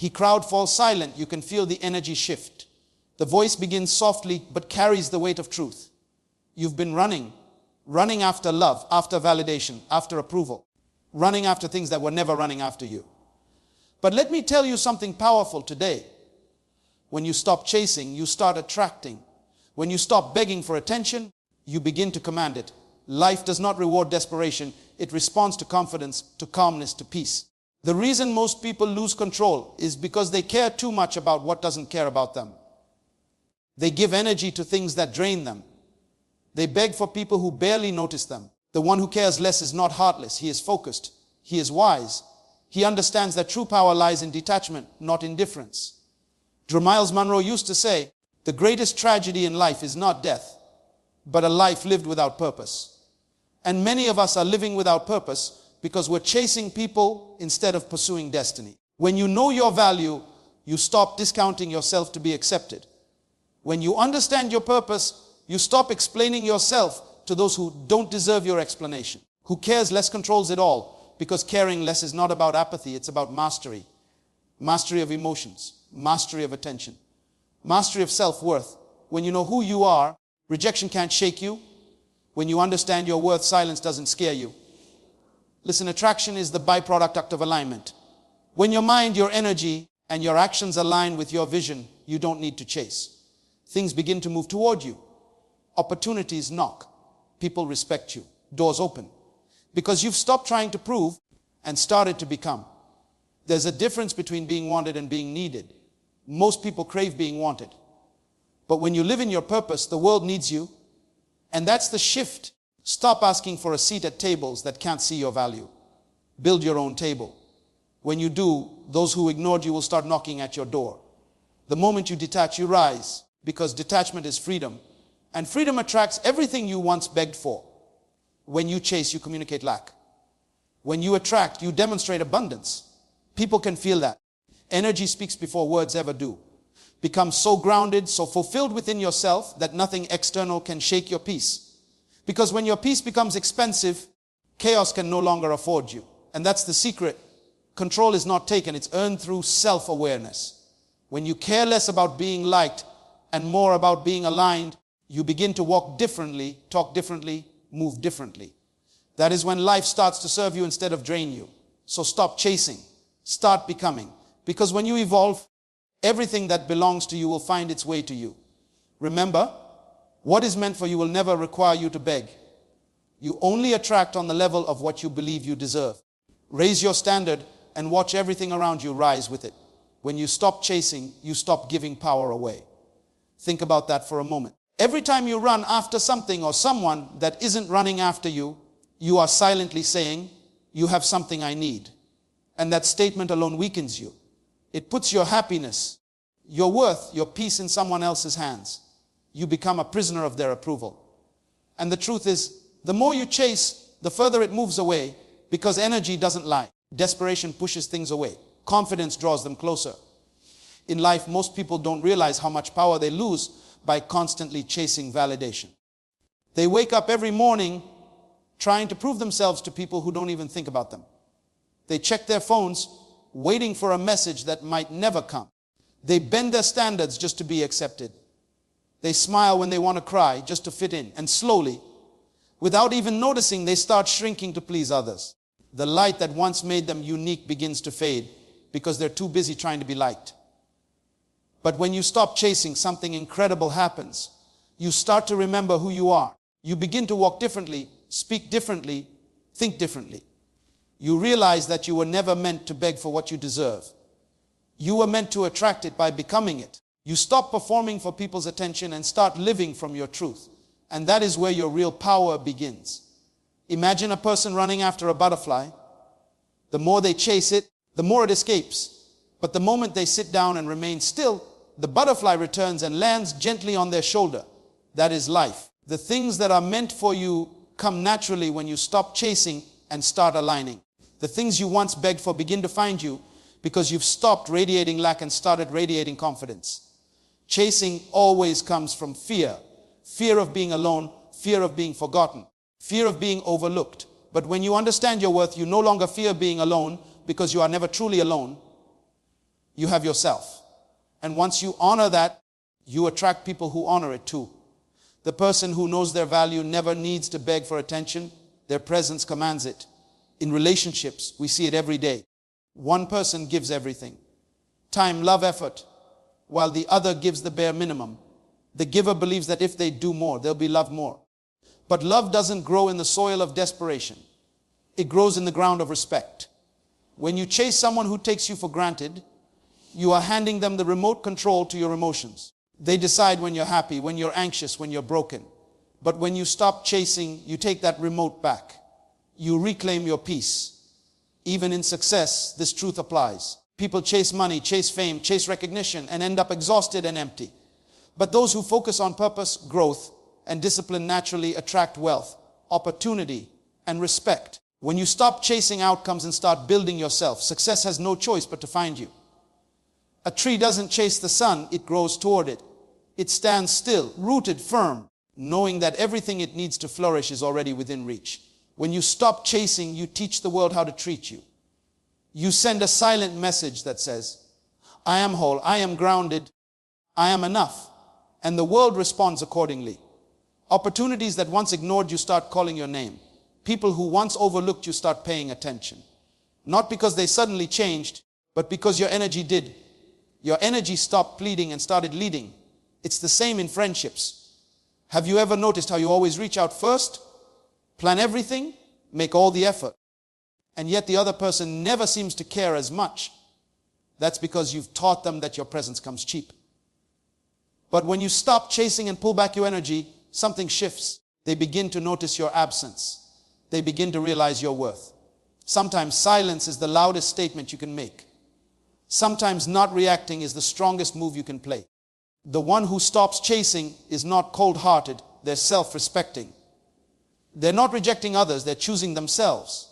Crowd falls silent. You can feel the energy shift. The voice begins softly but carries the weight of truth. You've been running after love, after validation, after approval, running after things that were never running after you. But let me tell you something powerful today. When you stop chasing, you start attracting. When you stop begging for attention, you begin to command it. Life does not reward desperation. It responds to confidence, to calmness, to peace. The reason most people lose control is because they care too much about what doesn't care about them. They give energy to things that drain them. They beg for people who barely notice them. The one who cares less is not heartless. He is focused. He is wise. He understands that true power lies in detachment, not indifference. Myles Munroe used to say, the greatest tragedy in life is not death, but a life lived without purpose. And many of us are living without purpose because we're chasing people instead of pursuing destiny. When you know your value, you stop discounting yourself to be accepted. When you understand your purpose, you stop explaining yourself to those who don't deserve your explanation. Who cares less controls it all, because caring less is not about apathy, it's about mastery. Mastery of emotions, mastery of attention, mastery of self-worth. When you know who you are, rejection can't shake you. When you understand your worth, silence doesn't scare you. Listen, attraction is the byproduct of alignment. When your mind, your energy, and your actions align with your vision, you don't need to chase. Things begin to move toward you. Opportunities knock. People respect you. Doors open. Because you've stopped trying to prove and started to become. There's a difference between being wanted and being needed. Most people crave being wanted. But when you live in your purpose, the world needs you. And that's the shift. Stop asking for a seat at tables that can't see your value. Build your own table. When you do, those who ignored you will start knocking at your door. The moment you detach, you rise, because detachment is freedom. And freedom attracts everything you once begged for. When you chase, you communicate lack. When you attract, you demonstrate abundance. People can feel that. Energy speaks before words ever do. Become so grounded, so fulfilled within yourself that nothing external can shake your peace. Because when your peace becomes expensive, chaos can no longer afford you. And that's the secret. Control is not taken, it's earned through self-awareness. When you care less about being liked and more about being aligned, you begin to walk differently, talk differently, move differently. That is when life starts to serve you instead of drain you. So stop chasing, start becoming. Because when you evolve, everything that belongs to you will find its way to you. Remember, what is meant for you will never require you to beg. You only attract on the level of what you believe you deserve. Raise your standard and watch everything around you rise with it. When you stop chasing, you stop giving power away. Think about that for a moment. Every time you run after something or someone that isn't running after you, you are silently saying, you have something I need. And that statement alone weakens you. It puts your happiness, your worth, your peace in someone else's hands. You become a prisoner of their approval. And the truth is, the more you chase, the further it moves away, because energy doesn't lie. Desperation pushes things away. Confidence draws them closer. In life, most people don't realize how much power they lose by constantly chasing validation. They wake up every morning trying to prove themselves to people who don't even think about them. They check their phones, waiting for a message that might never come. They bend their standards just to be accepted. They smile when they want to cry, just to fit in. And slowly, without even noticing, they start shrinking to please others. The light that once made them unique begins to fade because they're too busy trying to be liked. But when you stop chasing, something incredible happens. You start to remember who you are. You begin to walk differently, speak differently, think differently. You realize that you were never meant to beg for what you deserve. You were meant to attract it by becoming it. You stop performing for people's attention and start living from your truth. And that is where your real power begins. Imagine a person running after a butterfly. The more they chase it, the more it escapes. But the moment they sit down and remain still, the butterfly returns and lands gently on their shoulder. That is life. The things that are meant for you come naturally when you stop chasing and start aligning. The things you once begged for begin to find you because you've stopped radiating lack and started radiating confidence. Chasing always comes from fear. Fear of being alone, fear of being forgotten, fear of being overlooked. But when you understand your worth, you no longer fear being alone because you are never truly alone. You have yourself. And once you honor that, you attract people who honor it too. The person who knows their value never needs to beg for attention. Their presence commands it. In relationships, we see it every day. One person gives everything. Time, love, effort, while the other gives the bare minimum. The giver believes that if they do more, they'll be loved more. But love doesn't grow in the soil of desperation. It grows in the ground of respect. When you chase someone who takes you for granted, you are handing them the remote control to your emotions. They decide when you're happy, when you're anxious, when you're broken. But when you stop chasing, you take that remote back. You reclaim your peace. Even in success, this truth applies. People chase money, chase fame, chase recognition, and end up exhausted and empty. But those who focus on purpose, growth, and discipline naturally attract wealth, opportunity, and respect. When you stop chasing outcomes and start building yourself, success has no choice but to find you. A tree doesn't chase the sun, it grows toward it. It stands still, rooted firm, knowing that everything it needs to flourish is already within reach. When you stop chasing, you teach the world how to treat you. You send a silent message that says, I am whole, I am grounded, I am enough. And the world responds accordingly. Opportunities that once ignored you start calling your name. People who once overlooked you start paying attention. Not because they suddenly changed, but because your energy did. Your energy stopped pleading and started leading. It's the same in friendships. Have you ever noticed how you always reach out first, plan everything, make all the effort, and yet the other person never seems to care as much? That's because you've taught them that your presence comes cheap. But when you stop chasing and pull back your energy, something shifts. They begin to notice your absence. They begin to realize your worth. Sometimes silence is the loudest statement you can make. Sometimes not reacting is the strongest move you can play. The one who stops chasing is not cold-hearted, they're self-respecting. They're not rejecting others, they're choosing themselves.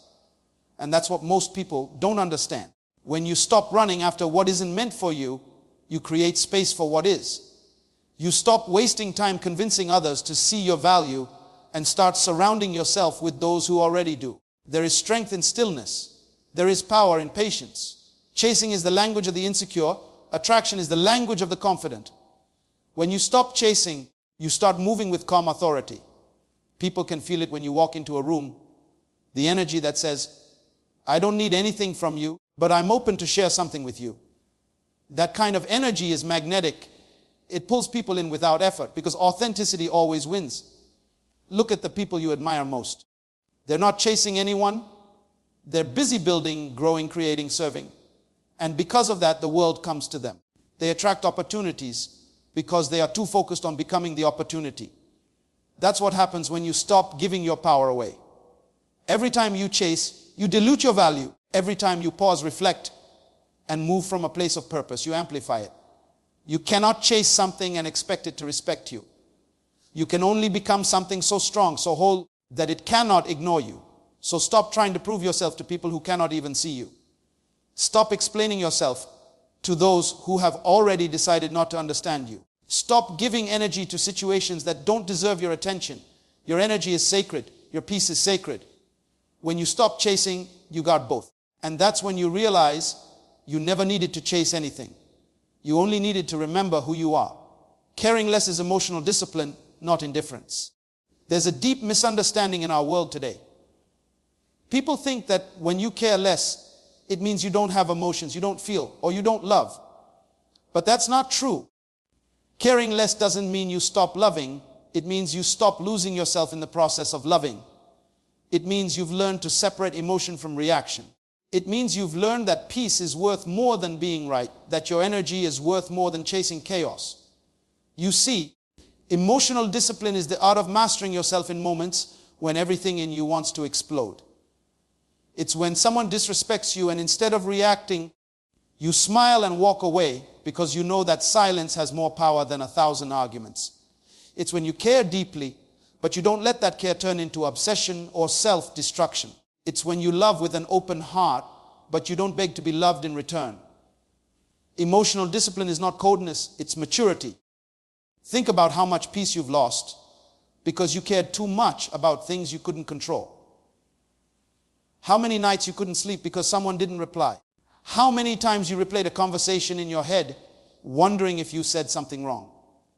And that's what most people don't understand. When you stop running after what isn't meant for you, you create space for what is. You stop wasting time convincing others to see your value and start surrounding yourself with those who already do. There is strength in stillness. There is power in patience. Chasing is the language of the insecure. Attraction is the language of the confident. When you stop chasing, you start moving with calm authority. People can feel it when you walk into a room. The energy that says, I don't need anything from you, but I'm open to share something with you. That kind of energy is magnetic. It pulls people in without effort because authenticity always wins. Look at the people you admire most. They're not chasing anyone. They're busy building, growing, creating, serving. And because of that, the world comes to them. They attract opportunities because they are too focused on becoming the opportunity. That's what happens when you stop giving your power away. Every time you chase, you dilute your value. Every time you pause, reflect, and move from a place of purpose, you amplify it. You cannot chase something and expect it to respect you. You can only become something so strong, so whole, that it cannot ignore you. So stop trying to prove yourself to people who cannot even see you. Stop explaining yourself to those who have already decided not to understand you. Stop giving energy to situations that don't deserve your attention. Your energy is sacred. Your peace is sacred. When you stop chasing, you got both. And that's when you realize you never needed to chase anything. You only needed to remember who you are. Caring less is emotional discipline, not indifference. There's a deep misunderstanding in our world today. People think that when you care less, it means you don't have emotions, you don't feel, or you don't love. But that's not true. Caring less doesn't mean you stop loving. It means you stop losing yourself in the process of loving. It means you've learned to separate emotion from reaction. It means you've learned that peace is worth more than being right, that your energy is worth more than chasing chaos. You see, emotional discipline is the art of mastering yourself in moments when everything in you wants to explode. It's when someone disrespects you and instead of reacting, you smile and walk away because you know that silence has more power than 1,000 arguments. It's when you care deeply, but you don't let that care turn into obsession or self-destruction. It's when you love with an open heart, but you don't beg to be loved in return. Emotional discipline is not coldness, it's maturity. Think about how much peace you've lost because you cared too much about things you couldn't control. How many nights you couldn't sleep because someone didn't reply? How many times you replayed a conversation in your head wondering if you said something wrong?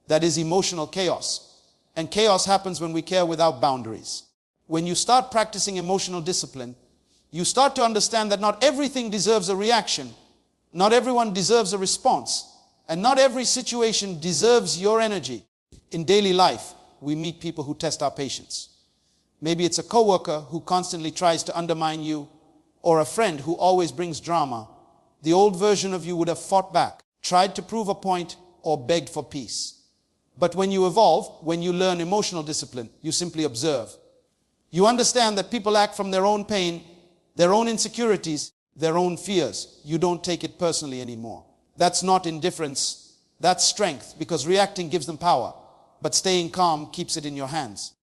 That is emotional chaos. And chaos happens when we care without boundaries. When you start practicing emotional discipline, you start to understand that not everything deserves a reaction. Not everyone deserves a response. And not every situation deserves your energy. In daily life, we meet people who test our patience. Maybe it's a coworker who constantly tries to undermine you, or a friend who always brings drama. The old version of you would have fought back, tried to prove a point, or begged for peace. But when you evolve, when you learn emotional discipline, you simply observe. You understand that people act from their own pain, their own insecurities, their own fears. You don't take it personally anymore. That's not indifference. That's strength, because reacting gives them power, but staying calm keeps it in your hands.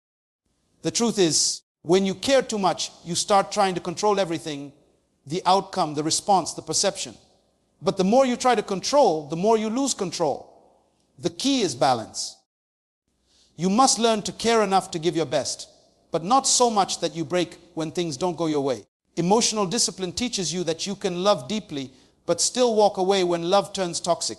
The truth is, when you care too much, you start trying to control everything, the outcome, the response, the perception. But the more you try to control, the more you lose control. The key is balance. You must learn to care enough to give your best, but not so much that you break when things don't go your way. Emotional discipline teaches you that you can love deeply, but still walk away when love turns toxic.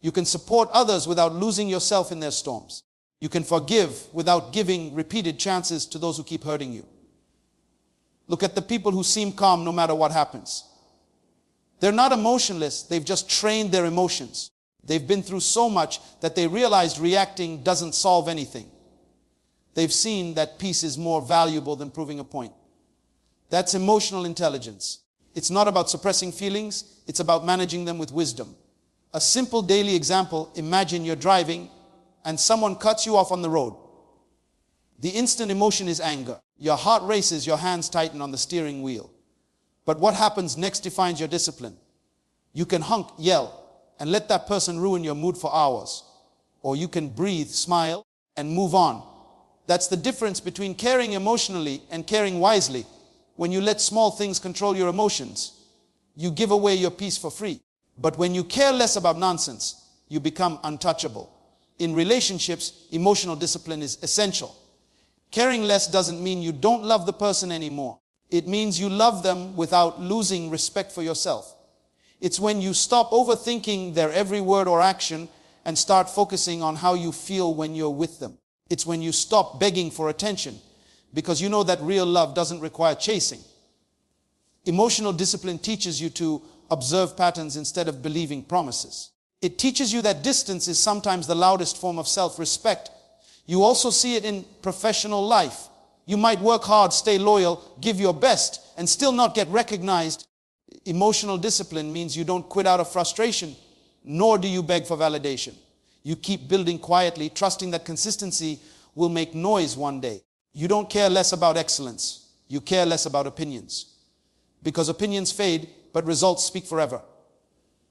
You can support others without losing yourself in their storms. You can forgive without giving repeated chances to those who keep hurting you. Look at the people who seem calm no matter what happens. They're not emotionless, they've just trained their emotions. They've been through so much that they realized reacting doesn't solve anything. They've seen that peace is more valuable than proving a point. That's emotional intelligence. It's not about suppressing feelings, it's about managing them with wisdom. A simple daily example, imagine you're driving and someone cuts you off on the road. The instant emotion is anger. Your heart races, your hands tighten on the steering wheel. But what happens next defines your discipline. You can honk, yell, and let that person ruin your mood for hours. Or you can breathe, smile, and move on. That's the difference between caring emotionally and caring wisely. When you let small things control your emotions, you give away your peace for free. But when you care less about nonsense, you become untouchable. In relationships, emotional discipline is essential. Caring less doesn't mean you don't love the person anymore. It means you love them without losing respect for yourself. It's when you stop overthinking their every word or action and start focusing on how you feel when you're with them. It's when you stop begging for attention because you know that real love doesn't require chasing. Emotional discipline teaches you to observe patterns instead of believing promises. It teaches you that distance is sometimes the loudest form of self-respect. You also see it in professional life. You might work hard, stay loyal, give your best, and still not get recognized. Emotional discipline means you don't quit out of frustration, nor do you beg for validation. You keep building quietly, trusting that consistency will make noise one day. You don't care less about excellence. You care less about opinions. Because opinions fade, but results speak forever.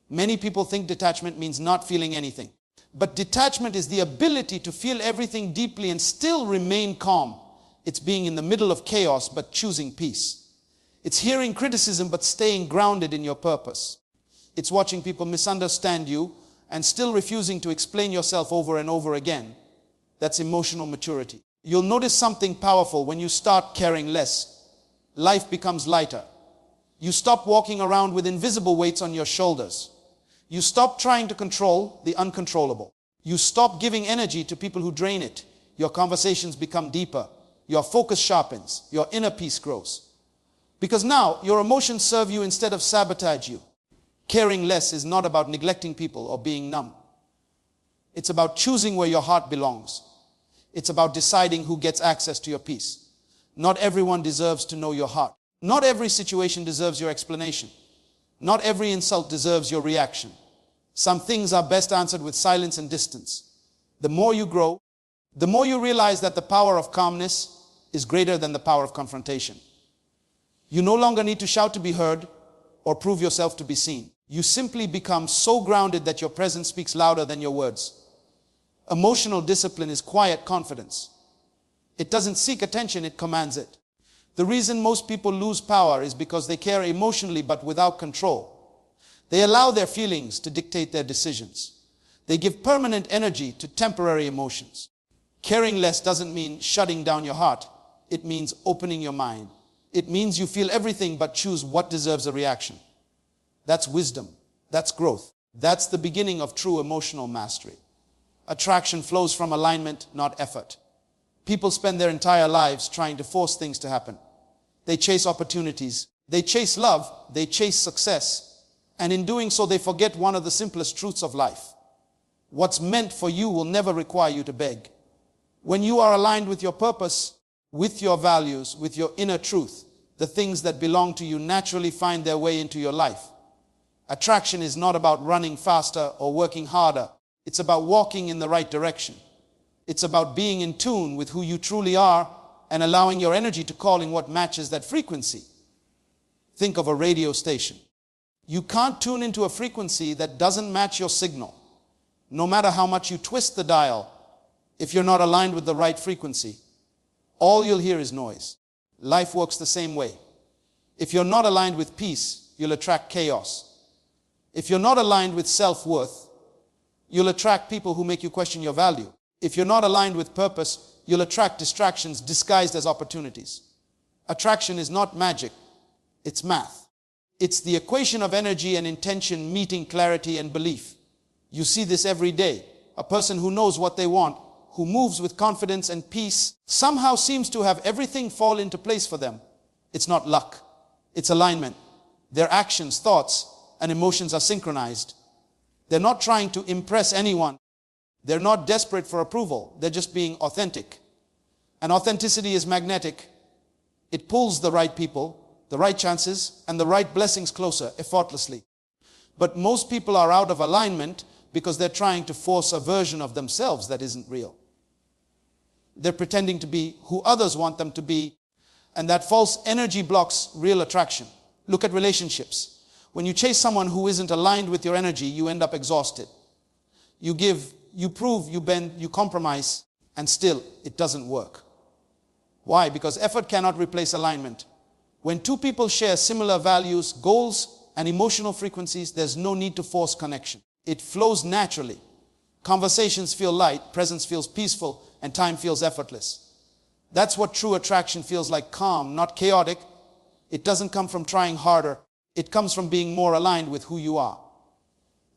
Many people think detachment means not feeling anything. But detachment is the ability to feel everything deeply and still remain calm. It's being in the middle of chaos but choosing peace. It's hearing criticism but staying grounded in your purpose. It's watching people misunderstand you and still refusing to explain yourself over and over again. That's emotional maturity. You'll notice something powerful when you start caring less. Life becomes lighter. You stop walking around with invisible weights on your shoulders. You stop trying to control the uncontrollable. You stop giving energy to people who drain it. Your conversations become deeper. Your focus sharpens. Your inner peace grows. Because now your emotions serve you instead of sabotage you. Caring less is not about neglecting people or being numb. It's about choosing where your heart belongs. It's about deciding who gets access to your peace. Not everyone deserves to know your heart. Not every situation deserves your explanation. Not every insult deserves your reaction. Some things are best answered with silence and distance. The more you grow, the more you realize that the power of calmness is greater than the power of confrontation. You no longer need to shout to be heard or prove yourself to be seen. You simply become so grounded that your presence speaks louder than your words. Emotional discipline is quiet confidence. It doesn't seek attention, it commands it. The reason most people lose power is because they care emotionally but without control. They allow their feelings to dictate their decisions. They give permanent energy to temporary emotions. Caring less doesn't mean shutting down your heart. It means opening your mind. It means you feel everything but choose what deserves a reaction. That's wisdom. That's growth. That's the beginning of true emotional mastery. Attraction flows from alignment, not effort. People spend their entire lives trying to force things to happen. They chase opportunities. They chase love. They chase success. And in doing so, they forget one of the simplest truths of life. What's meant for you will never require you to beg. When you are aligned with your purpose, with your values, with your inner truth, the things that belong to you naturally find their way into your life. Attraction is not about running faster or working harder. It's about walking in the right direction. It's about being in tune with who you truly are and allowing your energy to call in what matches that frequency. Think of a radio station. You can't tune into a frequency that doesn't match your signal. No matter how much you twist the dial, if you're not aligned with the right frequency, all you'll hear is noise. Life works the same way. If you're not aligned with peace, you'll attract chaos. If you're not aligned with self-worth, you'll attract people who make you question your value. If you're not aligned with purpose, you'll attract distractions disguised as opportunities. Attraction is not magic, it's math. It's the equation of energy and intention meeting clarity and belief. You see this every day. A person who knows what they want, who moves with confidence and peace, somehow seems to have everything fall into place for them. It's not luck, it's alignment. Their actions, thoughts, and emotions are synchronized. They're not trying to impress anyone. They're not desperate for approval. They're just being authentic. And authenticity is magnetic. It pulls the right people, the right chances, and the right blessings closer effortlessly. But most people are out of alignment because they're trying to force a version of themselves that isn't real. They're pretending to be who others want them to be, and that false energy blocks real attraction. Look at relationships. When you chase someone who isn't aligned with your energy, you end up exhausted. You give, you prove, you bend, you compromise, and still it doesn't work. Why? Because effort cannot replace alignment. When two people share similar values, goals, and emotional frequencies, there's no need to force connection. It flows naturally. Conversations feel light, presence feels peaceful, and time feels effortless. That's what true attraction feels like: calm, not chaotic. It doesn't come from trying harder. It comes from being more aligned with who you are.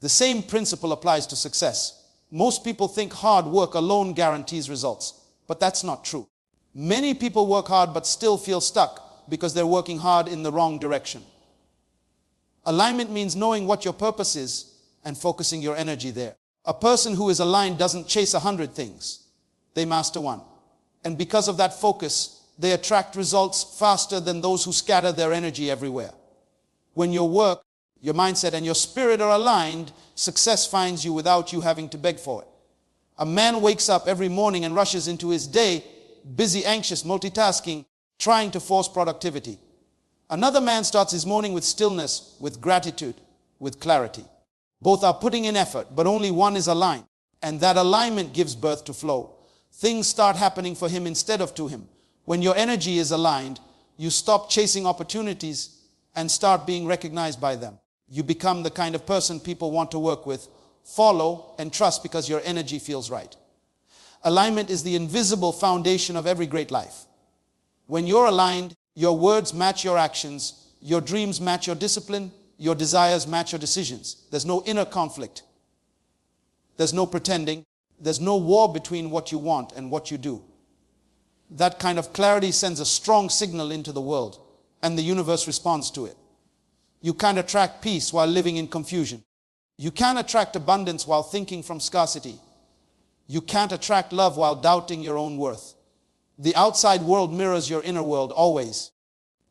The same principle applies to success. Most people think hard work alone guarantees results, but that's not true. Many people work hard but still feel stuck because they're working hard in the wrong direction. Alignment means knowing what your purpose is and focusing your energy there. A person who is aligned doesn't chase 100 things. They master one. And because of that focus, they attract results faster than those who scatter their energy everywhere. When your work, your mindset, and your spirit are aligned, success finds you without you having to beg for it. A man wakes up every morning and rushes into his day, busy, anxious, multitasking, trying to force productivity. Another man starts his morning with stillness, with gratitude, with clarity. Both are putting in effort, but only one is aligned. And that alignment gives birth to flow. Things start happening for him instead of to him. When your energy is aligned, you stop chasing opportunities and start being recognized by them. You become the kind of person people want to work with, follow, and trust because your energy feels right. Alignment is the invisible foundation of every great life. When you're aligned, your words match your actions, your dreams match your discipline, your desires match your decisions. There's no inner conflict. There's no pretending. There's no war between what you want and what you do. That kind of clarity sends a strong signal into the world, and the universe responds to it. You can't attract peace while living in confusion. You can't attract abundance while thinking from scarcity. You can't attract love while doubting your own worth. The outside world mirrors your inner world always.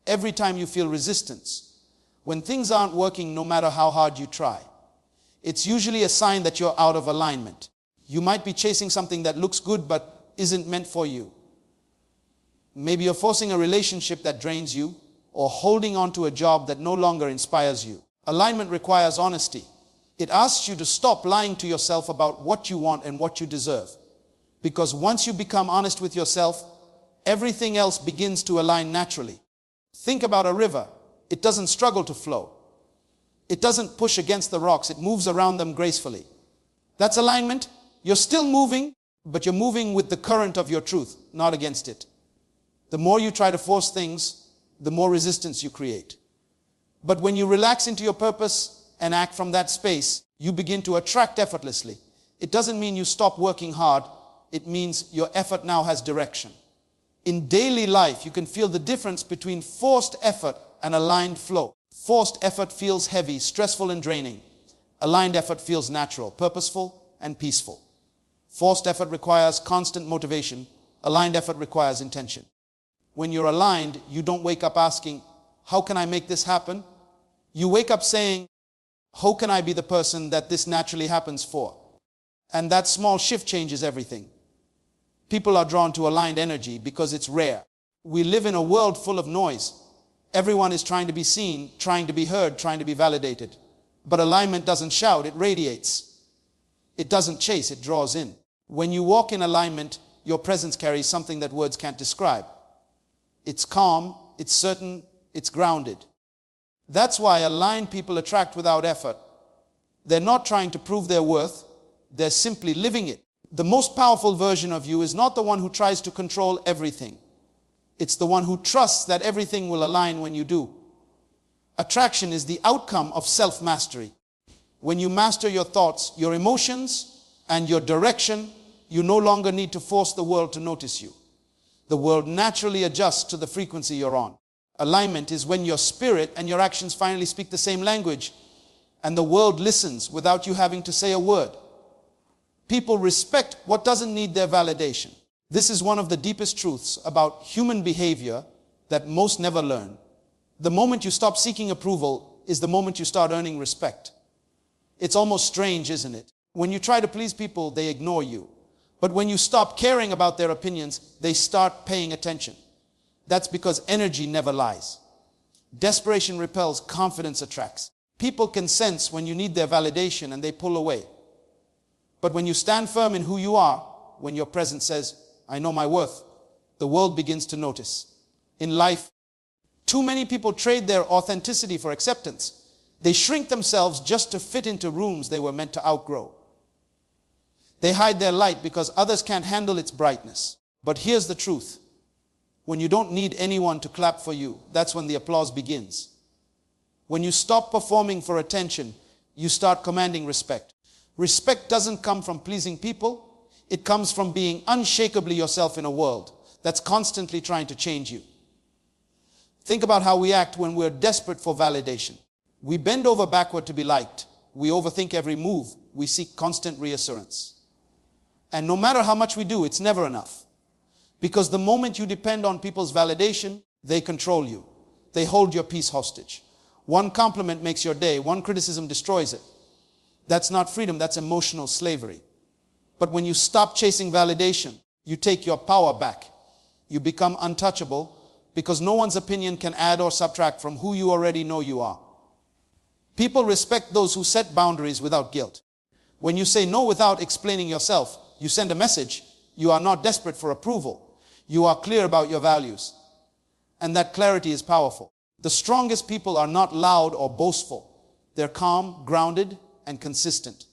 Every time you feel resistance, when things aren't working no matter how hard you try, it's usually a sign that you're out of alignment. You might be chasing something that looks good but isn't meant for you. Maybe you're forcing a relationship that drains you, or holding on to a job that no longer inspires you. Alignment requires honesty. It asks you to stop lying to yourself about what you want and what you deserve. Because once you become honest with yourself, everything else begins to align naturally. Think about a river. It doesn't struggle to flow. It doesn't push against the rocks. It moves around them gracefully. That's alignment. You're still moving, but you're moving with the current of your truth, not against it. The more you try to force things, the more resistance you create. But when you relax into your purpose and act from that space, you begin to attract effortlessly. It doesn't mean you stop working hard. It means your effort now has direction. In daily life, you can feel the difference between forced effort and aligned flow. Forced effort feels heavy, stressful, and draining. Aligned effort feels natural, purposeful, and peaceful. Forced effort requires constant motivation. Aligned effort requires intention. When you're aligned, you don't wake up asking, how can I make this happen? You wake up saying, how can I be the person that this naturally happens for? And that small shift changes everything. People are drawn to aligned energy because it's rare. We live in a world full of noise. Everyone is trying to be seen, trying to be heard, trying to be validated. But alignment doesn't shout, it radiates. It doesn't chase, it draws in. When you walk in alignment, your presence carries something that words can't describe. It's calm, it's certain, it's grounded. That's why aligned people attract without effort. They're not trying to prove their worth, they're simply living it. The most powerful version of you is not the one who tries to control everything. It's the one who trusts that everything will align when you do. Attraction is the outcome of self-mastery. When you master your thoughts, your emotions, and your direction, you no longer need to force the world to notice you. The world naturally adjusts to the frequency you're on. Alignment is when your spirit and your actions finally speak the same language, and the world listens without you having to say a word. People respect what doesn't need their validation. This is one of the deepest truths about human behavior that most never learn. The moment you stop seeking approval is the moment you start earning respect. It's almost strange, isn't it? When you try to please people, they ignore you. But when you stop caring about their opinions, they start paying attention. That's because energy never lies. Desperation repels, confidence attracts. People can sense when you need their validation and they pull away. But when you stand firm in who you are, when your presence says, I know my worth, the world begins to notice. In life, too many people trade their authenticity for acceptance. They shrink themselves just to fit into rooms they were meant to outgrow. They hide their light because others can't handle its brightness. But here's the truth. When you don't need anyone to clap for you, that's when the applause begins. When you stop performing for attention, you start commanding respect. Respect doesn't come from pleasing people. It comes from being unshakably yourself in a world that's constantly trying to change you. Think about how we act when we're desperate for validation. We bend over backward to be liked. We overthink every move. We seek constant reassurance. And no matter how much we do, it's never enough. Because the moment you depend on people's validation, they control you. They hold your peace hostage. One compliment makes your day. One criticism destroys it. That's not freedom, that's emotional slavery. But when you stop chasing validation, you take your power back. You become untouchable because no one's opinion can add or subtract from who you already know you are. People respect those who set boundaries without guilt. When you say no without explaining yourself, you send a message. You are not desperate for approval. You are clear about your values. And that clarity is powerful. The strongest people are not loud or boastful. They're calm, grounded, and consistent.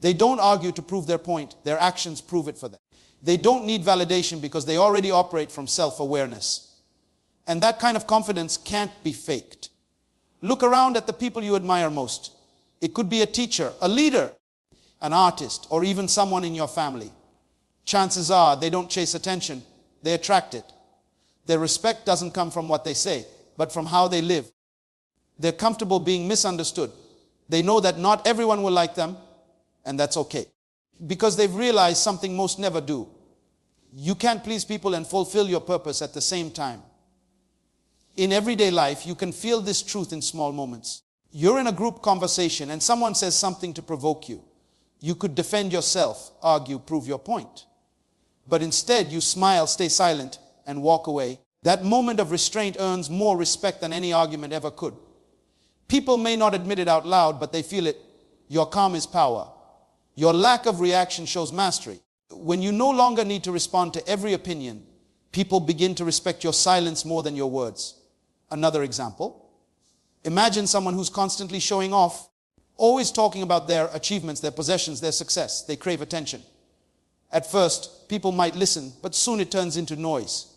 They don't argue to prove their point. Their actions prove it for them. They don't need validation because they already operate from self-awareness. And that kind of confidence can't be faked. Look around at the people you admire most. It could be a teacher, a leader, an artist, or even someone in your family. Chances are they don't chase attention, they attract it. Their respect doesn't come from what they say, but from how they live. They're comfortable being misunderstood. They know that not everyone will like them, and that's okay. Because they've realized something most never do. You can't please people and fulfill your purpose at the same time. In everyday life, you can feel this truth in small moments. You're in a group conversation and someone says something to provoke you. You could defend yourself, argue, prove your point. But instead, you smile, stay silent, and walk away. That moment of restraint earns more respect than any argument ever could. People may not admit it out loud, but they feel it. Your calm is power. Your lack of reaction shows mastery. When you no longer need to respond to every opinion, people begin to respect your silence more than your words. Another example. Imagine someone who's constantly showing off, always talking about their achievements, their possessions, their success. They crave attention. At first, people might listen, but soon it turns into noise.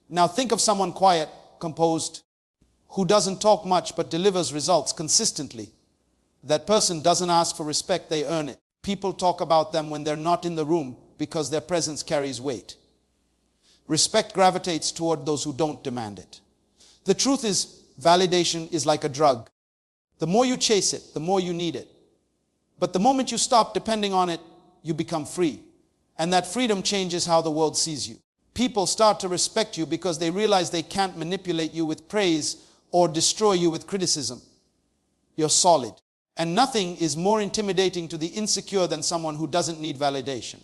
Now think of someone quiet, composed, who doesn't talk much but delivers results consistently. That person doesn't ask for respect, they earn it. People talk about them when they're not in the room because their presence carries weight. Respect gravitates toward those who don't demand it. The truth is, validation is like a drug. The more you chase it, the more you need it. But the moment you stop depending on it, you become free. And that freedom changes how the world sees you. People start to respect you because they realize they can't manipulate you with praise or destroy you with criticism. You're solid. And nothing is more intimidating to the insecure than someone who doesn't need validation.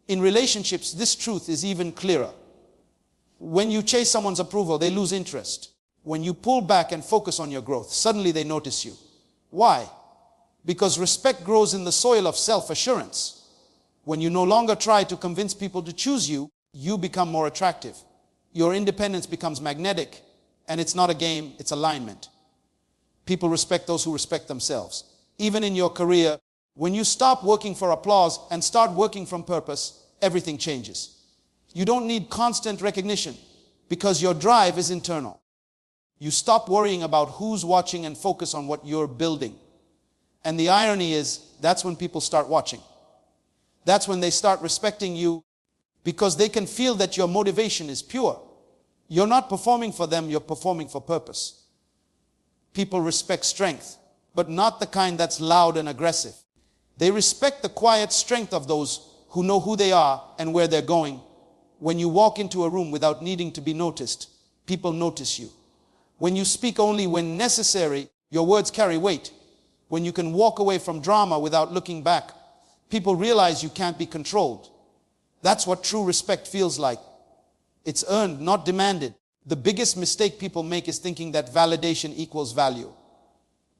In relationships, this truth is even clearer. When you chase someone's approval, they lose interest. When you pull back and focus on your growth, suddenly they notice you. Why? Because respect grows in the soil of self-assurance. When you no longer try to convince people to choose you, you become more attractive. Your independence becomes magnetic, and it's not a game, it's alignment. People respect those who respect themselves. Even in your career, when you stop working for applause and start working from purpose, everything changes. You don't need constant recognition because your drive is internal. You stop worrying about who's watching and focus on what you're building. And the irony is, that's when people start watching. That's when they start respecting you because they can feel that your motivation is pure. You're not performing for them, you're performing for purpose. People respect strength, but not the kind that's loud and aggressive. They respect the quiet strength of those who know who they are and where they're going. When you walk into a room without needing to be noticed, people notice you. When you speak only when necessary, your words carry weight. When you can walk away from drama without looking back, people realize you can't be controlled. That's what true respect feels like. It's earned, not demanded. The biggest mistake people make is thinking that validation equals value.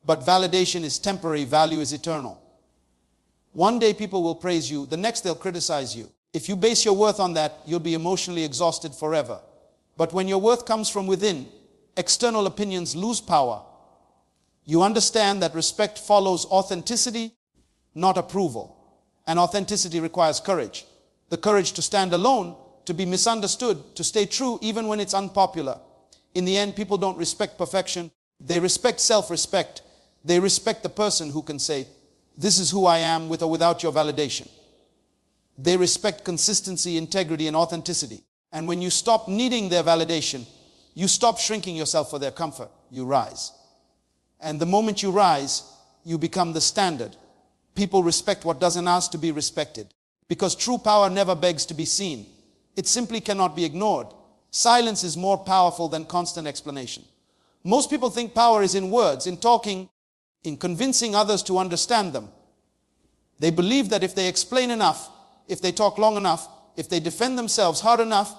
But validation is temporary, value is eternal. One day people will praise you, the next they'll criticize you. If you base your worth on that, you'll be emotionally exhausted forever. But when your worth comes from within, external opinions lose power. You understand that respect follows authenticity, not approval. And authenticity requires courage. The courage to stand alone, to be misunderstood, to stay true even when it's unpopular. In the end, people don't respect perfection. They respect self-respect. They respect the person who can say, "This is who I am with or without your validation." They respect consistency, integrity, and authenticity. And when you stop needing their validation, you stop shrinking yourself for their comfort. You rise. And the moment you rise, you become the standard. People respect what doesn't ask to be respected. Because true power never begs to be seen. It simply cannot be ignored. Silence is more powerful than constant explanation. Most people think power is in words, in talking, in convincing others to understand them. They believe that if they explain enough, if they talk long enough, if they defend themselves hard enough,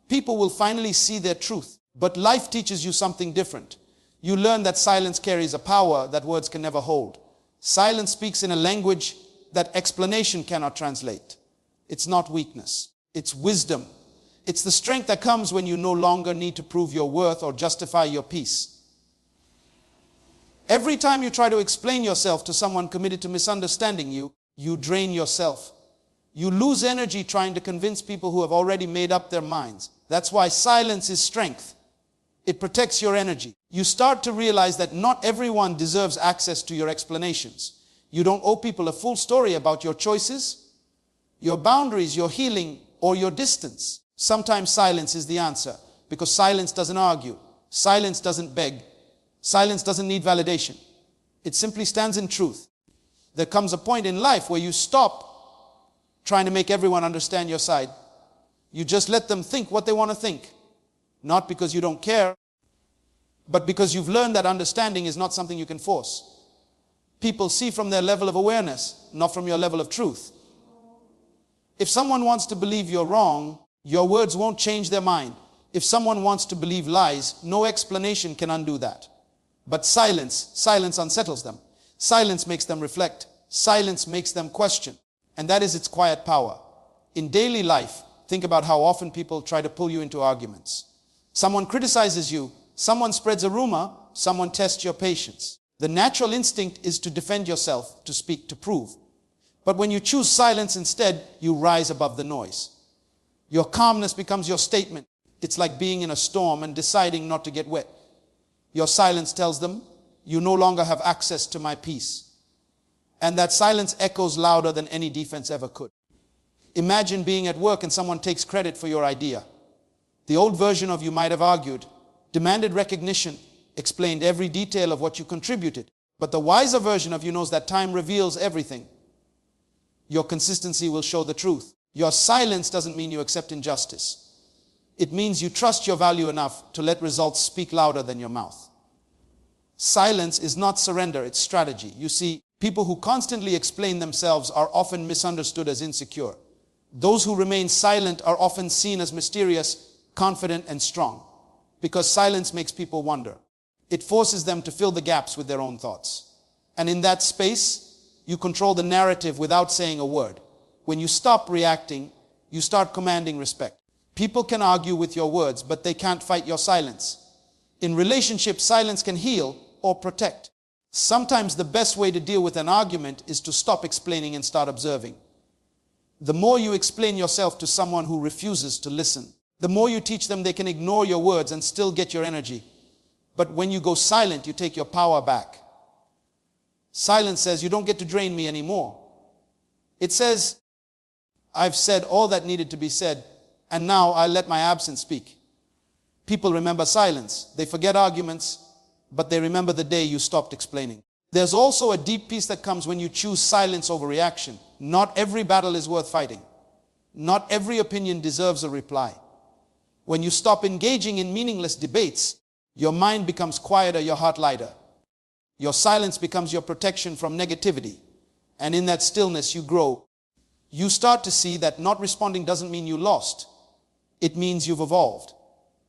people will finally see their truth. But life teaches you something different. You learn that silence carries a power that words can never hold. Silence speaks in a language that explanation cannot translate. It's not weakness. It's wisdom. It's the strength that comes when you no longer need to prove your worth or justify your peace. Every time you try to explain yourself to someone committed to misunderstanding you, you drain yourself. You lose energy trying to convince people who have already made up their minds. That's why silence is strength. It protects your energy. You start to realize that not everyone deserves access to your explanations. You don't owe people a full story about your choices, your boundaries, your healing, or your distance. Sometimes silence is the answer, because silence doesn't argue. Silence doesn't beg. Silence doesn't need validation. It simply stands in truth. There comes a point in life where you stop trying to make everyone understand your side. You just let them think what they want to think. Not because you don't care, but because you've learned that understanding is not something you can force. People see from their level of awareness, not from your level of truth. If someone wants to believe you're wrong, your words won't change their mind. If someone wants to believe lies, no explanation can undo that. But silence unsettles them. Silence makes them reflect. Silence makes them question. And that is its quiet power. In daily life, think about how often people try to pull you into arguments. Someone criticizes you, someone spreads a rumor, someone tests your patience. The natural instinct is to defend yourself, to speak, to prove. But when you choose silence instead, you rise above the noise. Your calmness becomes your statement. It's like being in a storm and deciding not to get wet. Your silence tells them, you no longer have access to my peace. And that silence echoes louder than any defense ever could. Imagine being at work and someone takes credit for your idea. The old version of you might have argued, demanded recognition, explained every detail of what you contributed. But the wiser version of you knows that time reveals everything. Your consistency will show the truth. Your silence doesn't mean you accept injustice. It means you trust your value enough to let results speak louder than your mouth. Silence is not surrender, it's strategy. You see, people who constantly explain themselves are often misunderstood as insecure. Those who remain silent are often seen as mysterious, confident, and strong, because silence makes people wonder. It forces them to fill the gaps with their own thoughts. And in that space, you control the narrative without saying a word. When you stop reacting, you start commanding respect. People can argue with your words, but they can't fight your silence. In relationships, silence can heal or protect. Sometimes the best way to deal with an argument is to stop explaining and start observing. The more you explain yourself to someone who refuses to listen, the more you teach them they can ignore your words and still get your energy. But when you go silent, you take your power back. Silence says, you don't get to drain me anymore. It says, I've said all that needed to be said, and now I'll let my absence speak. People remember silence. They forget arguments, but they remember the day you stopped explaining. There's also a deep peace that comes when you choose silence over reaction. Not every battle is worth fighting. Not every opinion deserves a reply. When you stop engaging in meaningless debates, your mind becomes quieter, your heart lighter. Your silence becomes your protection from negativity. And in that stillness, you grow. You start to see that not responding doesn't mean you lost. It means you've evolved.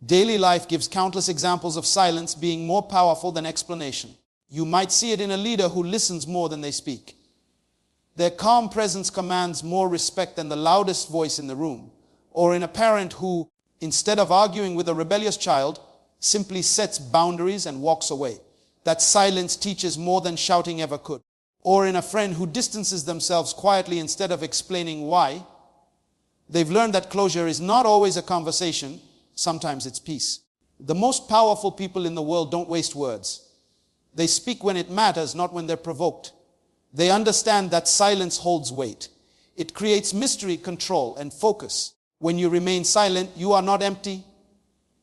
Daily life gives countless examples of silence being more powerful than explanation. You might see it in a leader who listens more than they speak. Their calm presence commands more respect than the loudest voice in the room. Or in a parent who, instead of arguing with a rebellious child, simply sets boundaries and walks away. That silence teaches more than shouting ever could. Or in a friend who distances themselves quietly instead of explaining why. They've learned that closure is not always a conversation. Sometimes it's peace. The most powerful people in the world don't waste words. They speak when it matters, not when they're provoked. They understand that silence holds weight. It creates mystery, control, and focus. When you remain silent, you are not empty.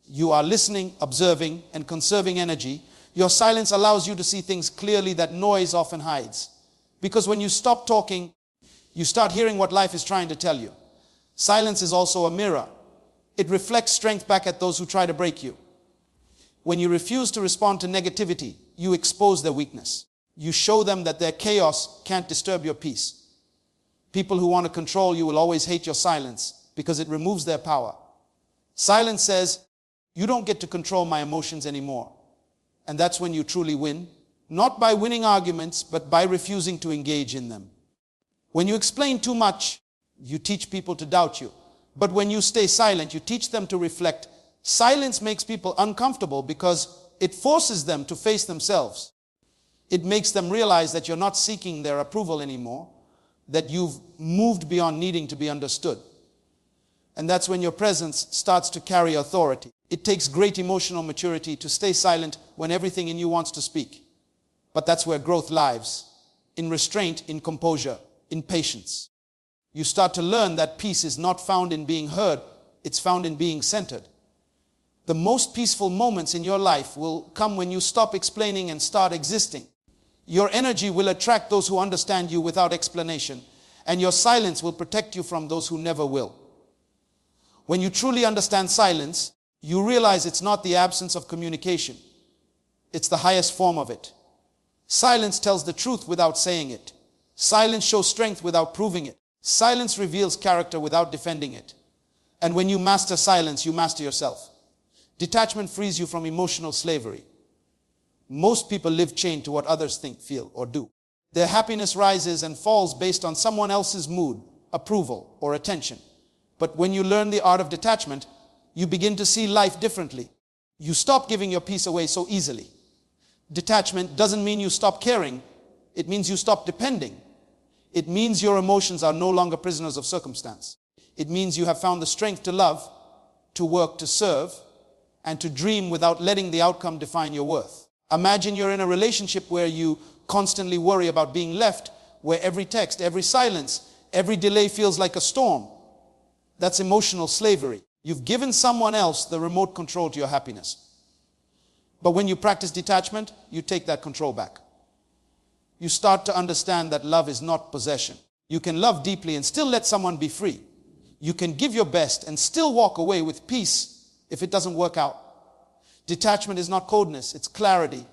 You are listening, observing, and conserving energy. Your silence allows you to see things clearly that noise often hides. Because when you stop talking, you start hearing what life is trying to tell you. Silence is also a mirror. It reflects strength back at those who try to break you. When you refuse to respond to negativity, you expose their weakness. You show them that their chaos can't disturb your peace. People who want to control you will always hate your silence because it removes their power. Silence says, you don't get to control my emotions anymore. And that's when you truly win. Not by winning arguments, but by refusing to engage in them. When you explain too much, you teach people to doubt you. But when you stay silent, you teach them to reflect. Silence makes people uncomfortable because it forces them to face themselves. It makes them realize that you're not seeking their approval anymore, that you've moved beyond needing to be understood. And that's when your presence starts to carry authority. It takes great emotional maturity to stay silent when everything in you wants to speak. But that's where growth lies, in restraint, in composure, in patience. You start to learn that peace is not found in being heard, it's found in being centered. The most peaceful moments in your life will come when you stop explaining and start existing. Your energy will attract those who understand you without explanation, and your silence will protect you from those who never will. When you truly understand silence, you realize it's not the absence of communication. It's the highest form of it. Silence tells the truth without saying it. Silence shows strength without proving it. Silence reveals character without defending it. And when you master silence, you master yourself. Detachment frees you from emotional slavery. Most people live chained to what others think, feel, or do. Their happiness rises and falls based on someone else's mood, approval, or attention. But when you learn the art of detachment, you begin to see life differently. You stop giving your peace away so easily. Detachment doesn't mean you stop caring. It means you stop depending. It means your emotions are no longer prisoners of circumstance. It means you have found the strength to love, to work, to serve, and to dream without letting the outcome define your worth. Imagine you're in a relationship where you constantly worry about being left, where every text, every silence, every delay feels like a storm. That's emotional slavery. You've given someone else the remote control to your happiness. But when you practice detachment, you take that control back. You start to understand that love is not possession. You can love deeply and still let someone be free. You can give your best and still walk away with peace if it doesn't work out. Detachment is not coldness, it's clarity.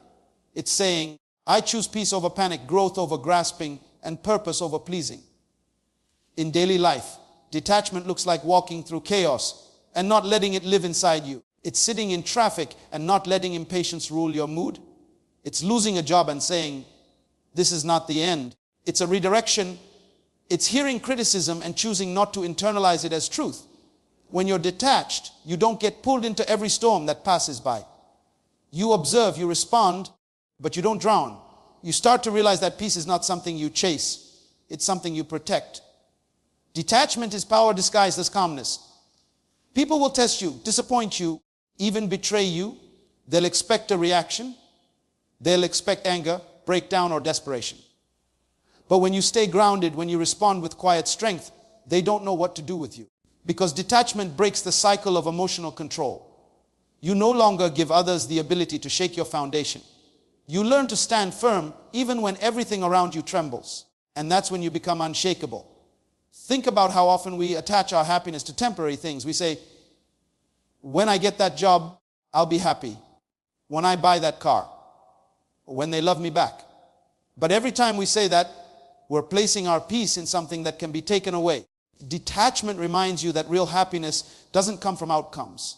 It's saying, I choose peace over panic, growth over grasping, and purpose over pleasing. In daily life, detachment looks like walking through chaos and not letting it live inside you. It's sitting in traffic and not letting impatience rule your mood. It's losing a job and saying, this is not the end. It's a redirection. It's hearing criticism and choosing not to internalize it as truth. When you're detached, you don't get pulled into every storm that passes by. You observe, you respond, but you don't drown. You start to realize that peace is not something you chase. It's something you protect. Detachment is power disguised as calmness. People will test you, disappoint you, even betray you. They'll expect a reaction. They'll expect anger, breakdown, or desperation. But when you stay grounded, when you respond with quiet strength, they don't know what to do with you. Because detachment breaks the cycle of emotional control. You no longer give others the ability to shake your foundation. You learn to stand firm even when everything around you trembles. And that's when you become unshakable. Think about how often we attach our happiness to temporary things. We say, when I get that job, I'll be happy. When I buy that car. Or when they love me back. But every time we say that, we're placing our peace in something that can be taken away. Detachment reminds you that real happiness doesn't come from outcomes.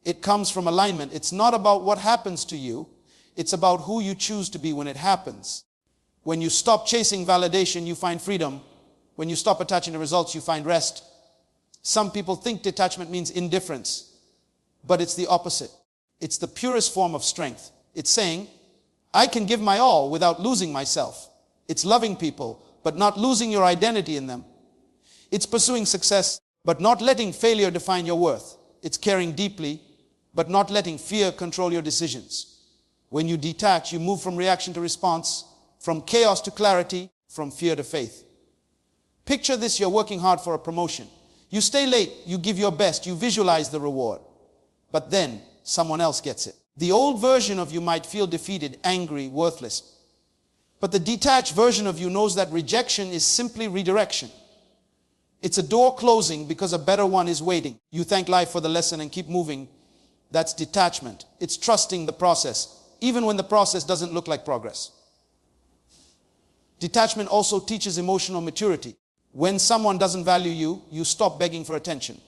It comes from alignment. It's not about what happens to you. It's about who you choose to be when it happens. When you stop chasing validation, you find freedom. When you stop attaching to results, you find rest. Some people think detachment means indifference, but it's the opposite. It's the purest form of strength. It's saying, I can give my all without losing myself. It's loving people, but not losing your identity in them. It's pursuing success, but not letting failure define your worth. It's caring deeply, but not letting fear control your decisions. When you detach, you move from reaction to response, from chaos to clarity, from fear to faith. Picture this, you're working hard for a promotion. You stay late, you give your best, you visualize the reward. But then, someone else gets it. The old version of you might feel defeated, angry, worthless. But the detached version of you knows that rejection is simply redirection. It's a door closing because a better one is waiting. You thank life for the lesson and keep moving. That's detachment. It's trusting the process, even when the process doesn't look like progress. Detachment also teaches emotional maturity. When someone doesn't value you, you stop begging for attention.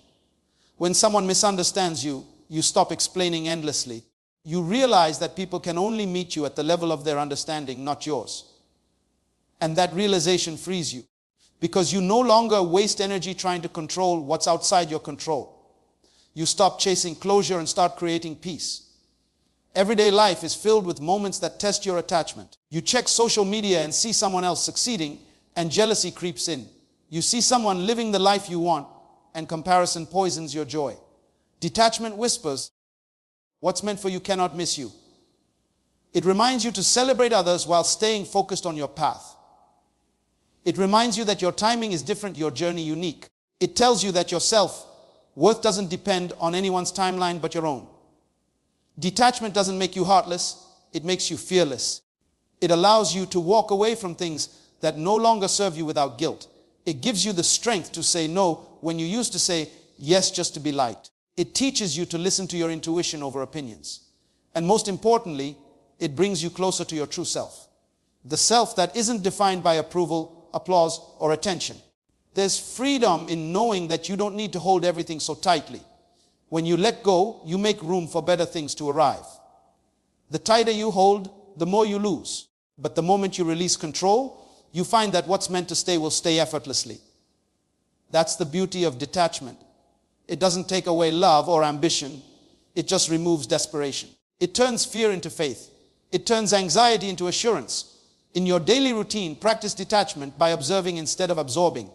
When someone misunderstands you, you stop explaining endlessly. You realize that people can only meet you at the level of their understanding, not yours. And that realization frees you. Because you no longer waste energy trying to control what's outside your control. You stop chasing closure and start creating peace. Everyday life is filled with moments that test your attachment. You check social media and see someone else succeeding, and jealousy creeps in. You see someone living the life you want, and comparison poisons your joy. Detachment whispers, what's meant for you cannot miss you. It reminds you to celebrate others while staying focused on your path. It reminds you that your timing is different, your journey unique. It tells you that your self-worth doesn't depend on anyone's timeline but your own. Detachment doesn't make you heartless, it makes you fearless. It allows you to walk away from things that no longer serve you without guilt. It gives you the strength to say no when you used to say yes just to be liked. It teaches you to listen to your intuition over opinions. And most importantly, it brings you closer to your true self. The self that isn't defined by approval, applause, or attention. There's freedom in knowing that you don't need to hold everything so tightly. When you let go, you make room for better things to arrive. The tighter you hold, the more you lose. But the moment you release control, you find that what's meant to stay will stay effortlessly. That's the beauty of detachment. It doesn't take away love or ambition. It just removes desperation. It turns fear into faith. It turns anxiety into assurance. In your daily routine, practice detachment by observing instead of absorbing.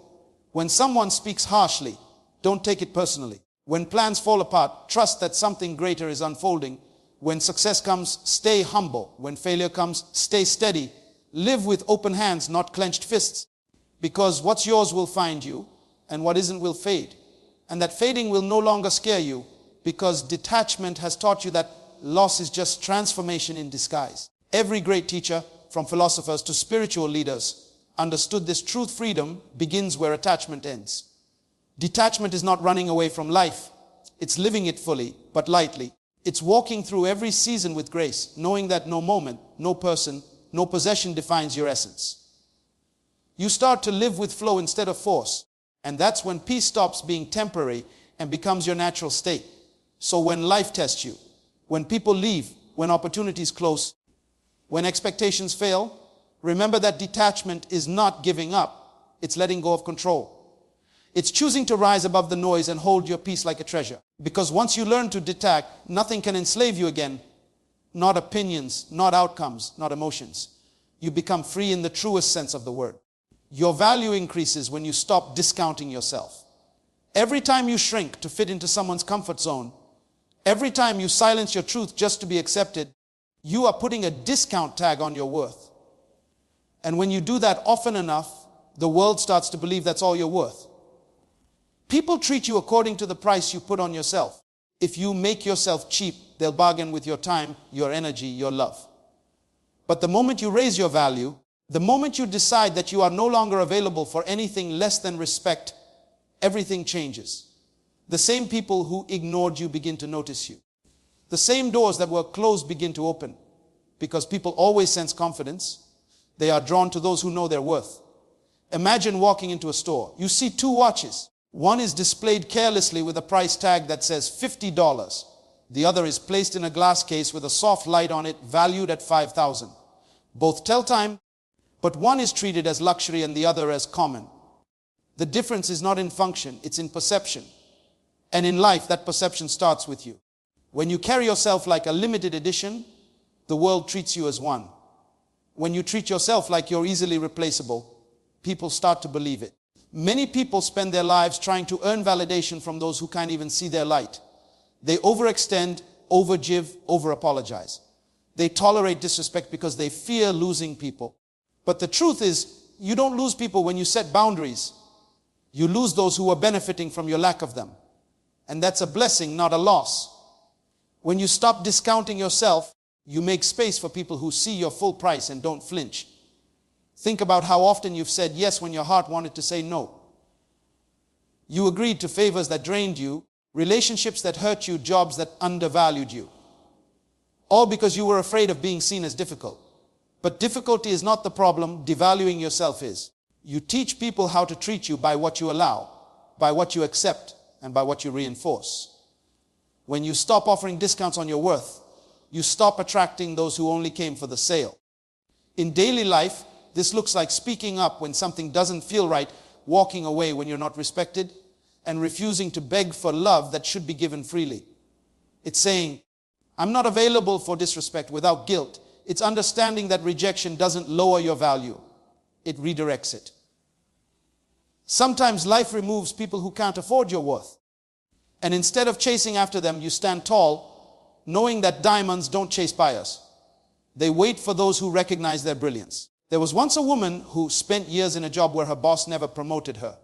When someone speaks harshly, don't take it personally. When plans fall apart, trust that something greater is unfolding. When success comes, stay humble. When failure comes, stay steady. Live with open hands, not clenched fists. Because what's yours will find you, and what isn't will fade. And that fading will no longer scare you, because detachment has taught you that loss is just transformation in disguise. Every great teacher, from philosophers to spiritual leaders, understood this truth. Freedom begins where attachment ends. Detachment is not running away from life. It's living it fully, but lightly. It's walking through every season with grace, knowing that no moment, no person, no possession defines your essence. You start to live with flow instead of force. And that's when peace stops being temporary and becomes your natural state. So when life tests you, when people leave, when opportunities close, when expectations fail, remember that detachment is not giving up. It's letting go of control. It's choosing to rise above the noise and hold your peace like a treasure. Because once you learn to detach, nothing can enslave you again. Not opinions, not outcomes, not emotions. You become free in the truest sense of the word. Your value increases when you stop discounting yourself. Every time you shrink to fit into someone's comfort zone, every time you silence your truth just to be accepted, you are putting a discount tag on your worth. And when you do that often enough, the world starts to believe that's all you're worth. People treat you according to the price you put on yourself. If you make yourself cheap, they'll bargain with your time, your energy, your love. But the moment you raise your value, the moment you decide that you are no longer available for anything less than respect, everything changes. The same people who ignored you begin to notice you. The same doors that were closed begin to open. Because people always sense confidence. They are drawn to those who know their worth. Imagine walking into a store. You see two watches. One is displayed carelessly with a price tag that says $50. The other is placed in a glass case with a soft light on it valued at $5,000. Both tell time, but one is treated as luxury and the other as common. The difference is not in function, it's in perception. And in life, that perception starts with you. When you carry yourself like a limited edition, the world treats you as one. When you treat yourself like you're easily replaceable, people start to believe it. Many people spend their lives trying to earn validation from those who can't even see their light. They overextend, overgive, over-apologize. They tolerate disrespect because they fear losing people. But the truth is, you don't lose people when you set boundaries. You lose those who are benefiting from your lack of them. And that's a blessing, not a loss. When you stop discounting yourself, you make space for people who see your full price and don't flinch. Think about how often you've said yes when your heart wanted to say no. You agreed to favors that drained you, relationships that hurt you, jobs that undervalued you. All because you were afraid of being seen as difficult. But difficulty is not the problem, devaluing yourself is. You teach people how to treat you by what you allow, by what you accept, and by what you reinforce. When you stop offering discounts on your worth, you stop attracting those who only came for the sale. In daily life, this looks like speaking up when something doesn't feel right, walking away when you're not respected, and refusing to beg for love that should be given freely. It's saying, I'm not available for disrespect without guilt. It's understanding that rejection doesn't lower your value. It redirects it. Sometimes life removes people who can't afford your worth. And instead of chasing after them, you stand tall, knowing that diamonds don't chase buyers. They wait for those who recognize their brilliance. There was once a woman who spent years in a job where her boss never promoted her.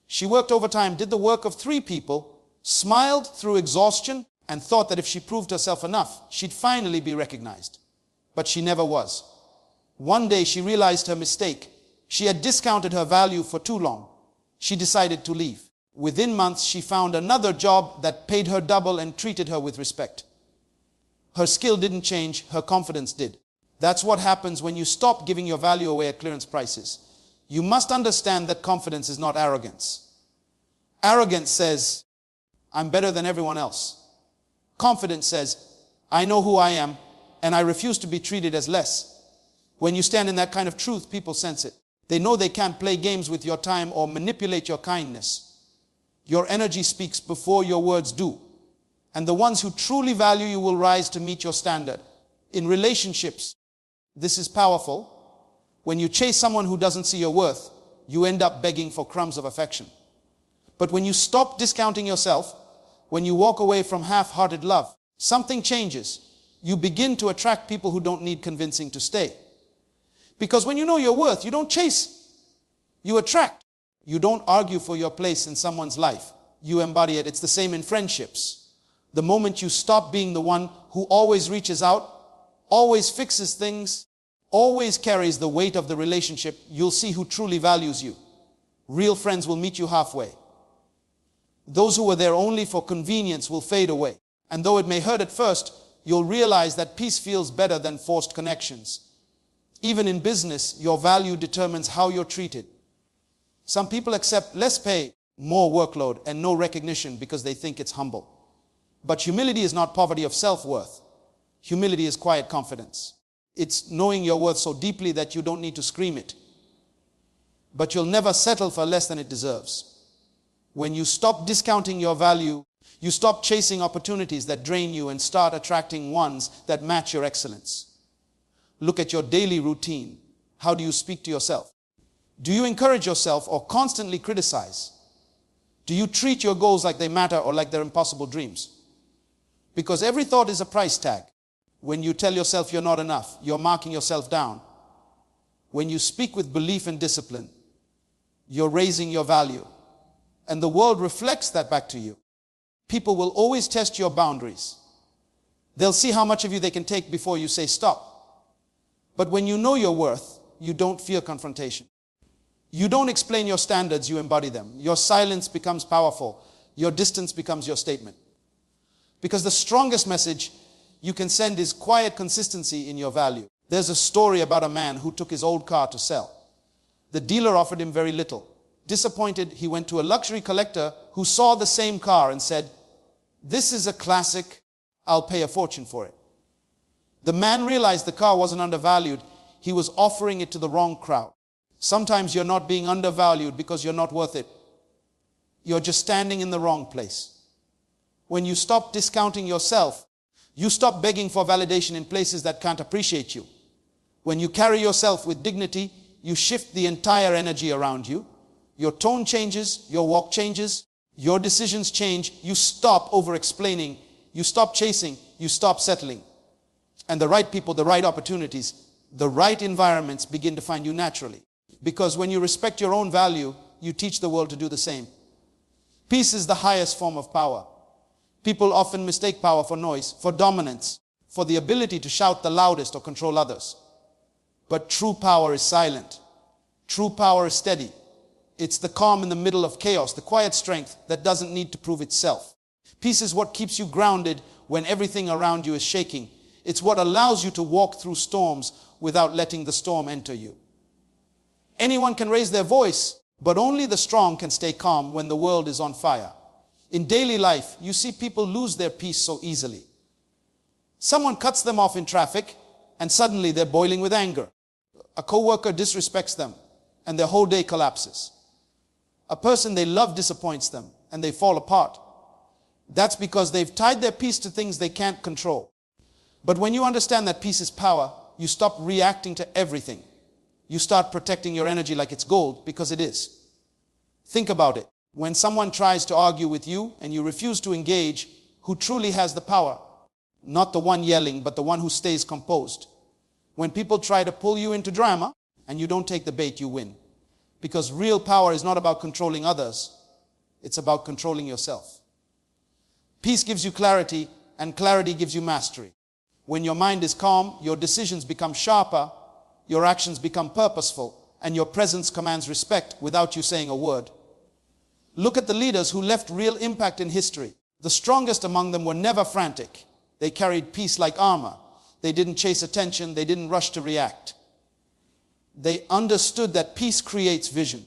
She worked overtime, did the work of 3 people, smiled through exhaustion, and thought that if she proved herself enough, she'd finally be recognized. But she never was. One day she realized her mistake. She had discounted her value for too long. She decided to leave. Within months, she found another job that paid her double and treated her with respect. Her skill didn't change, her confidence did. That's what happens when you stop giving your value away at clearance prices. You must understand that confidence is not arrogance. Arrogance says, I'm better than everyone else. Confidence says, I know who I am, and I refuse to be treated as less. When you stand in that kind of truth, people sense it. They know they can't play games with your time or manipulate your kindness. Your energy speaks before your words do. And the ones who truly value you will rise to meet your standard. In relationships, this is powerful. When you chase someone who doesn't see your worth, you end up begging for crumbs of affection. But when you stop discounting yourself, when you walk away from half-hearted love, something changes. You begin to attract people who don't need convincing to stay. Because when you know your worth, you don't chase, you attract. You don't argue for your place in someone's life. You embody it. It's the same in friendships. The moment you stop being the one who always reaches out, always fixes things, always carries the weight of the relationship, you'll see who truly values you. Real friends will meet you halfway. Those who were there only for convenience will fade away. And though it may hurt at first, you'll realize that peace feels better than forced connections. Even in business, your value determines how you're treated. Some people accept less pay, more workload, and no recognition because they think it's humble. But humility is not poverty of self-worth. Humility is quiet confidence. It's knowing your worth so deeply that you don't need to scream it. But you'll never settle for less than it deserves. When you stop discounting your value, you stop chasing opportunities that drain you and start attracting ones that match your excellence. Look at your daily routine. How do you speak to yourself? Do you encourage yourself or constantly criticize? Do you treat your goals like they matter or like they're impossible dreams? Because every thought is a price tag. When you tell yourself you're not enough, you're marking yourself down. When you speak with belief and discipline, you're raising your value. And the world reflects that back to you. People will always test your boundaries. They'll see how much of you they can take before you say stop. But when you know your worth, you don't fear confrontation. You don't explain your standards, you embody them. Your silence becomes powerful. Your distance becomes your statement. Because the strongest message you can send is quiet consistency in your value. There's a story about a man who took his old car to sell. The dealer offered him very little. Disappointed, he went to a luxury collector who saw the same car and said, "This is a classic, I'll pay a fortune for it." The man realized the car wasn't undervalued. He was offering it to the wrong crowd. Sometimes you're not being undervalued because you're not worth it. You're just standing in the wrong place. When you stop discounting yourself, you stop begging for validation in places that can't appreciate you. When you carry yourself with dignity, you shift the entire energy around you. Your tone changes, your walk changes, your decisions change. You stop over-explaining, you stop chasing, you stop settling. And the right people, the right opportunities, the right environments begin to find you naturally. Because when you respect your own value, you teach the world to do the same. Peace is the highest form of power. People often mistake power for noise, for dominance, for the ability to shout the loudest or control others. But true power is silent. True power is steady. It's the calm in the middle of chaos, the quiet strength that doesn't need to prove itself. Peace is what keeps you grounded when everything around you is shaking. It's what allows you to walk through storms without letting the storm enter you. Anyone can raise their voice, but only the strong can stay calm when the world is on fire. In daily life, you see people lose their peace so easily. Someone cuts them off in traffic, and suddenly they're boiling with anger. A coworker disrespects them, and their whole day collapses. A person they love disappoints them, and they fall apart. That's because they've tied their peace to things they can't control. But when you understand that peace is power, you stop reacting to everything. You start protecting your energy like it's gold, because it is. Think about it. When someone tries to argue with you and you refuse to engage, who truly has the power? Not the one yelling, but the one who stays composed. When people try to pull you into drama and you don't take the bait, you win. Because real power is not about controlling others. It's about controlling yourself. Peace gives you clarity, and clarity gives you mastery. When your mind is calm, your decisions become sharper, your actions become purposeful, and your presence commands respect without you saying a word. Look at the leaders who left real impact in history. The strongest among them were never frantic. They carried peace like armor. They didn't chase attention. They didn't rush to react. They understood that peace creates vision.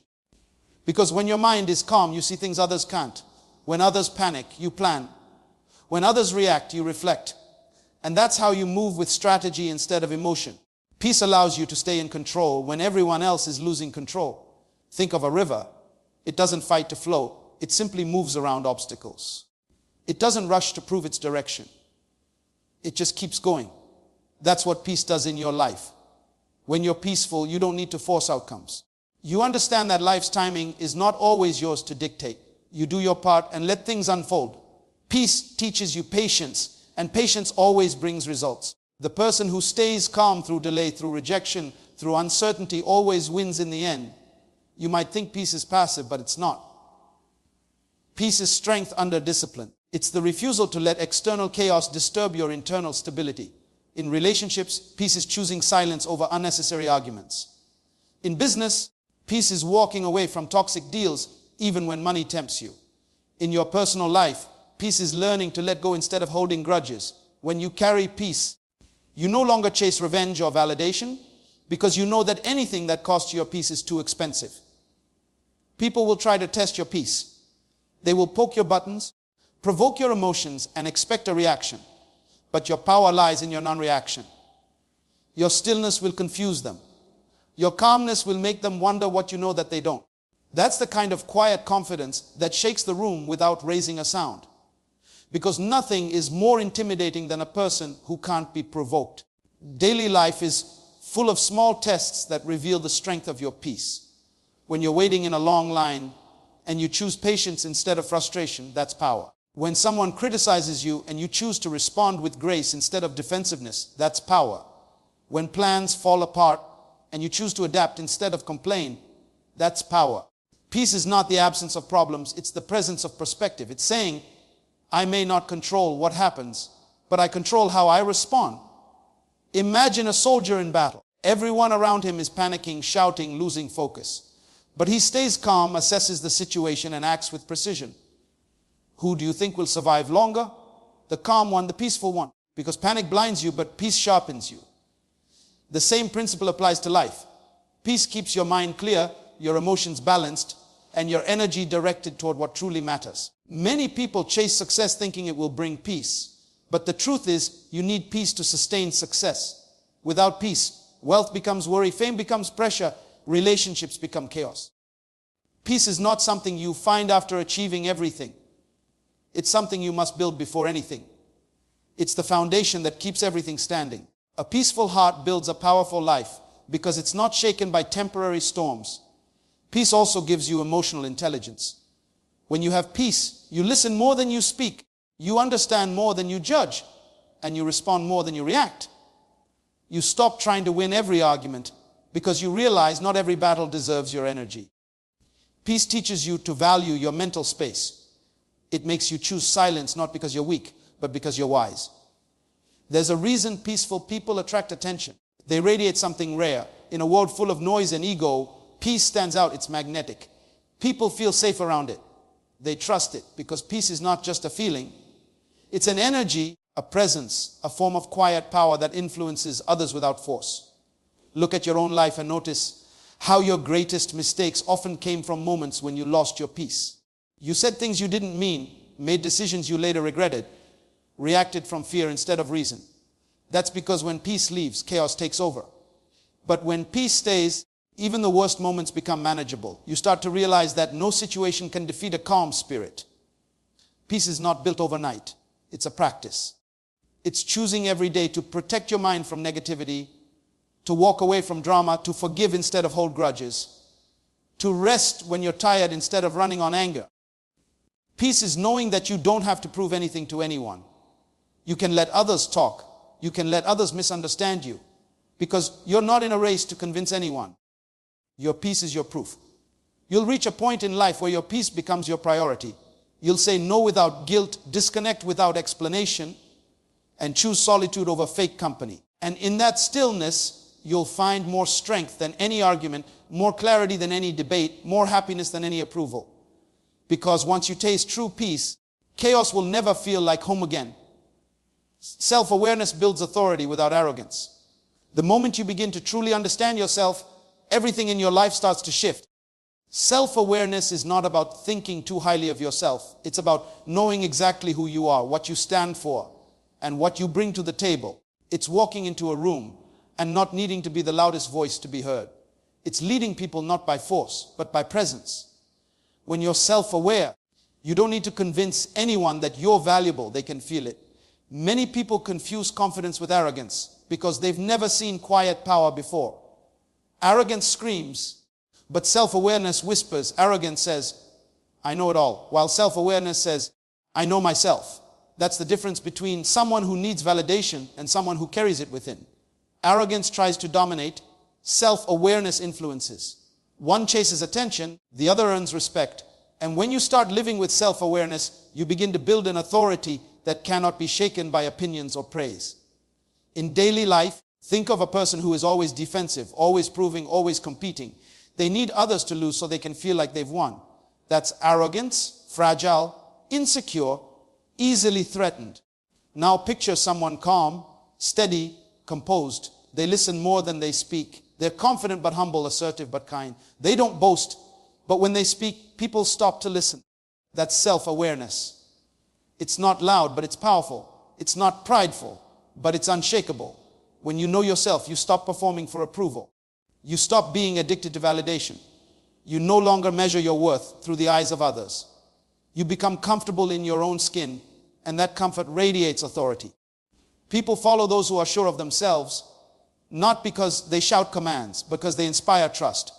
Because when your mind is calm, you see things others can't. When others panic, you plan. When others react, you reflect. And that's how you move with strategy instead of emotion. Peace allows you to stay in control when everyone else is losing control. Think of a river. It doesn't fight to flow. It simply moves around obstacles. It doesn't rush to prove its direction. It just keeps going. That's what peace does in your life. When you're peaceful, you don't need to force outcomes. You understand that life's timing is not always yours to dictate. You do your part and let things unfold. Peace teaches you patience, and patience always brings results. The person who stays calm through delay, through rejection, through uncertainty always wins in the end. You might think peace is passive, but it's not. Peace is strength under discipline. It's the refusal to let external chaos disturb your internal stability. In relationships, peace is choosing silence over unnecessary arguments. In business, peace is walking away from toxic deals even when money tempts you. In your personal life, peace is learning to let go instead of holding grudges. When you carry peace, you no longer chase revenge or validation because you know that anything that costs you your peace is too expensive. People will try to test your peace. They will poke your buttons, provoke your emotions, and expect a reaction. But your power lies in your non-reaction. Your stillness will confuse them. Your calmness will make them wonder what you know that they don't. That's the kind of quiet confidence that shakes the room without raising a sound. Because nothing is more intimidating than a person who can't be provoked. Daily life is full of small tests that reveal the strength of your peace. When you're waiting in a long line and you choose patience instead of frustration, that's power. When someone criticizes you and you choose to respond with grace instead of defensiveness, that's power. When plans fall apart and you choose to adapt instead of complain, that's power. Peace is not the absence of problems, it's the presence of perspective. It's saying, I may not control what happens, but I control how I respond. Imagine a soldier in battle. Everyone around him is panicking, shouting, losing focus. But he stays calm, assesses the situation, and acts with precision. Who do you think will survive longer? The calm one, the peaceful one. Because panic blinds you, but peace sharpens you. The same principle applies to life. Peace keeps your mind clear, your emotions balanced, and your energy directed toward what truly matters. Many people chase success thinking it will bring peace. But the truth is, you need peace to sustain success. Without peace, wealth becomes worry, fame becomes pressure, relationships become chaos. Peace is not something you find after achieving everything. It's something you must build before anything. It's the foundation that keeps everything standing. A peaceful heart builds a powerful life because it's not shaken by temporary storms. Peace also gives you emotional intelligence. When you have peace, you listen more than you speak. You understand more than you judge. And you respond more than you react. You stop trying to win every argument because you realize not every battle deserves your energy. Peace teaches you to value your mental space. It makes you choose silence not because you're weak, but because you're wise. There's a reason peaceful people attract attention. They radiate something rare. In a world full of noise and ego, peace stands out. It's magnetic. People feel safe around it. They trust it because peace is not just a feeling. It's an energy, a presence, a form of quiet power that influences others without force. Look at your own life and notice how your greatest mistakes often came from moments when you lost your peace. You said things you didn't mean, made decisions you later regretted, reacted from fear instead of reason. That's because when peace leaves, chaos takes over. But when peace stays, even the worst moments become manageable. You start to realize that no situation can defeat a calm spirit. Peace is not built overnight. It's a practice. It's choosing every day to protect your mind from negativity, to walk away from drama, to forgive instead of hold grudges, to rest when you're tired instead of running on anger. Peace is knowing that you don't have to prove anything to anyone. You can let others talk. You can let others misunderstand you because you're not in a race to convince anyone. Your peace is your proof. You'll reach a point in life where your peace becomes your priority. You'll say no without guilt, disconnect without explanation, and choose solitude over fake company. And in that stillness, you'll find more strength than any argument, more clarity than any debate, more happiness than any approval. Because once you taste true peace, chaos will never feel like home again. Self-awareness builds authority without arrogance. The moment you begin to truly understand yourself, everything in your life starts to shift. Self-awareness is not about thinking too highly of yourself. It's about knowing exactly who you are, what you stand for, and what you bring to the table. It's walking into a room and not needing to be the loudest voice to be heard. It's leading people not by force, but by presence. When you're self-aware, you don't need to convince anyone that you're valuable. They can feel it. Many people confuse confidence with arrogance because they've never seen quiet power before. Arrogance screams, but self-awareness whispers. Arrogance says, I know it all, while self-awareness says, I know myself. That's the difference between someone who needs validation and someone who carries it within. Arrogance tries to dominate, self-awareness influences. One chases attention, the other earns respect. And when you start living with self-awareness, you begin to build an authority that cannot be shaken by opinions or praise. In daily life, think of a person who is always defensive, always proving, always competing. They need others to lose so they can feel like they've won. That's arrogance, fragile, insecure, easily threatened. Now picture someone calm, steady, composed. They listen more than they speak. They're confident but humble, assertive but kind. They don't boast, but when they speak, people stop to listen. That's self-awareness. It's not loud, but it's powerful. It's not prideful, but it's unshakable. When you know yourself, you stop performing for approval. You stop being addicted to validation. You no longer measure your worth through the eyes of others. You become comfortable in your own skin, and that comfort radiates authority. People follow those who are sure of themselves, not because they shout commands, because they inspire trust.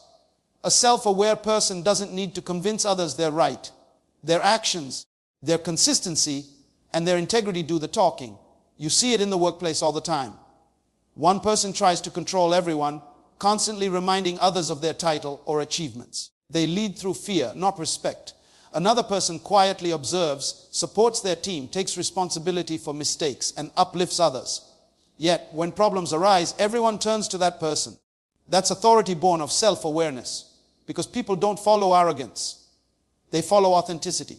A self-aware person doesn't need to convince others they're right. Their actions, their consistency, and their integrity do the talking. You see it in the workplace all the time. One person tries to control everyone, constantly reminding others of their title or achievements. They lead through fear, not respect. Another person quietly observes, supports their team, takes responsibility for mistakes, and uplifts others. Yet, when problems arise, everyone turns to that person. That's authority born of self-awareness, because people don't follow arrogance. They follow authenticity.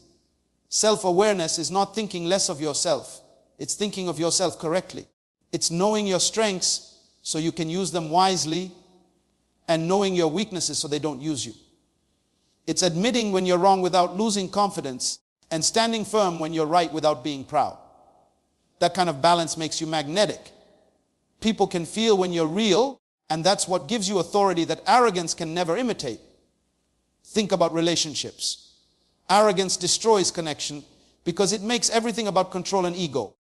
Self-awareness is not thinking less of yourself. It's thinking of yourself correctly. It's knowing your strengths so you can use them wisely, and knowing your weaknesses so they don't use you. It's admitting when you're wrong without losing confidence, and standing firm when you're right without being proud. That kind of balance makes you magnetic. People can feel when you're real, and that's what gives you authority that arrogance can never imitate. Think about relationships. Arrogance destroys connection because it makes everything about control and ego.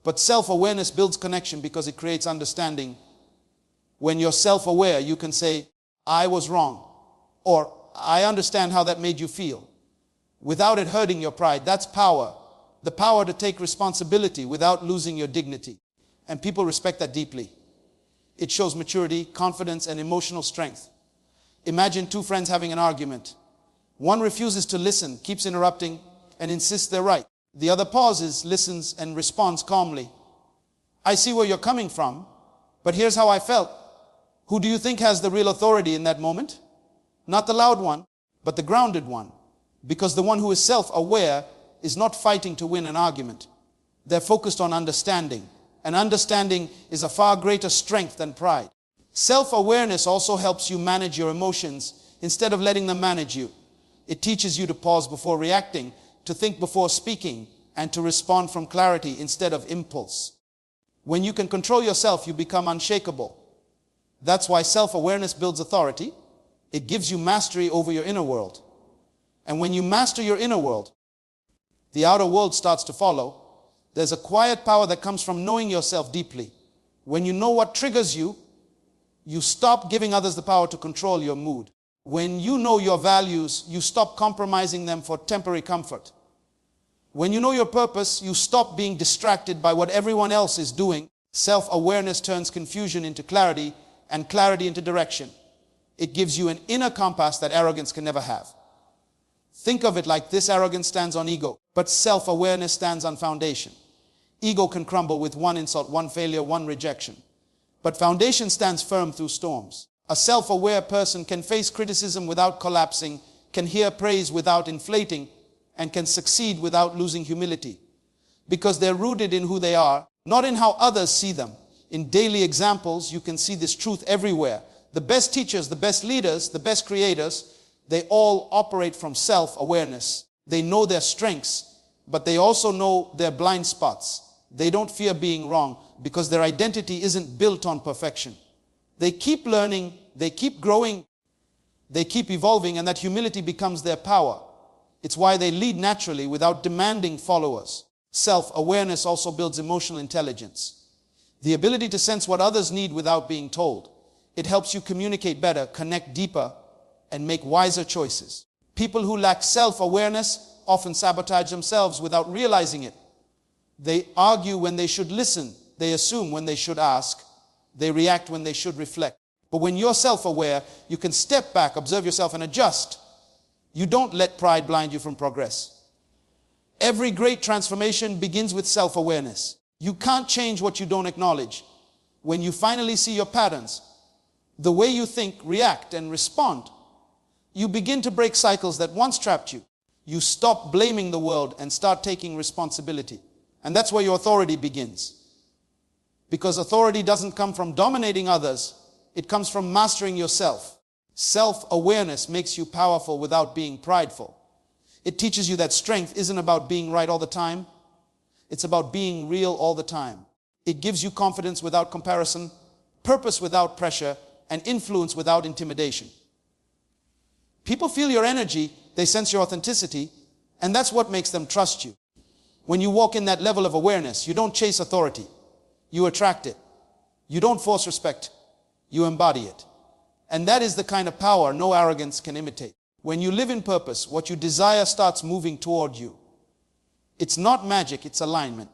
But self-awareness builds connection because it creates understanding. When you're self-aware, you can say, I was wrong, or I understand how that made you feel, without it hurting your pride. That's power. The power to take responsibility without losing your dignity. And people respect that deeply. It shows maturity, confidence, and emotional strength. Imagine two friends having an argument. One refuses to listen, keeps interrupting, and insists they're right. The other pauses, listens, and responds calmly. I see where you're coming from, but here's how I felt. Who do you think has the real authority in that moment? Not the loud one, but the grounded one. Because the one who is self-aware is not fighting to win an argument. They're focused on understanding. And understanding is a far greater strength than pride. Self-awareness also helps you manage your emotions instead of letting them manage you. It teaches you to pause before reacting, to think before speaking, and to respond from clarity instead of impulse. When you can control yourself, you become unshakable. That's why self-awareness builds authority. It gives you mastery over your inner world. And when you master your inner world, the outer world starts to follow. There's a quiet power that comes from knowing yourself deeply. When you know what triggers you, you stop giving others the power to control your mood. When you know your values, you stop compromising them for temporary comfort. When you know your purpose, you stop being distracted by what everyone else is doing. Self-awareness turns confusion into clarity and clarity into direction. It gives you an inner compass that arrogance can never have. Think of it like this: arrogance stands on ego, but self-awareness stands on foundation. Ego can crumble with one insult, one failure, one rejection. But foundation stands firm through storms. A self-aware person can face criticism without collapsing, can hear praise without inflating, and can succeed without losing humility. Because they're rooted in who they are, not in how others see them. In daily examples, you can see this truth everywhere. The best teachers, the best leaders, the best creators, they all operate from self-awareness. They know their strengths, but they also know their blind spots. They don't fear being wrong because their identity isn't built on perfection. They keep learning, they keep growing, they keep evolving, and that humility becomes their power. It's why they lead naturally without demanding followers. Self-awareness also builds emotional intelligence. The ability to sense what others need without being told. It helps you communicate better, connect deeper, and make wiser choices. People who lack self-awareness often sabotage themselves without realizing it. They argue when they should listen. They assume when they should ask. They react when they should reflect. But when you're self-aware, you can step back, observe yourself, and adjust. You don't let pride blind you from progress. Every great transformation begins with self-awareness. You can't change what you don't acknowledge. When you finally see your patterns, the way you think, react, and respond, you begin to break cycles that once trapped you. You stop blaming the world and start taking responsibility. And that's where your authority begins. Because authority doesn't come from dominating others. It comes from mastering yourself. Self-awareness makes you powerful without being prideful. It teaches you that strength isn't about being right all the time. It's about being real all the time. It gives you confidence without comparison, purpose without pressure, and influence without intimidation. People feel your energy, they sense your authenticity, and that's what makes them trust you. When you walk in that level of awareness, you don't chase authority. You attract it. You don't force respect. You embody it. And that is the kind of power no arrogance can imitate. When you live in purpose, what you desire starts moving toward you. It's not magic, it's alignment.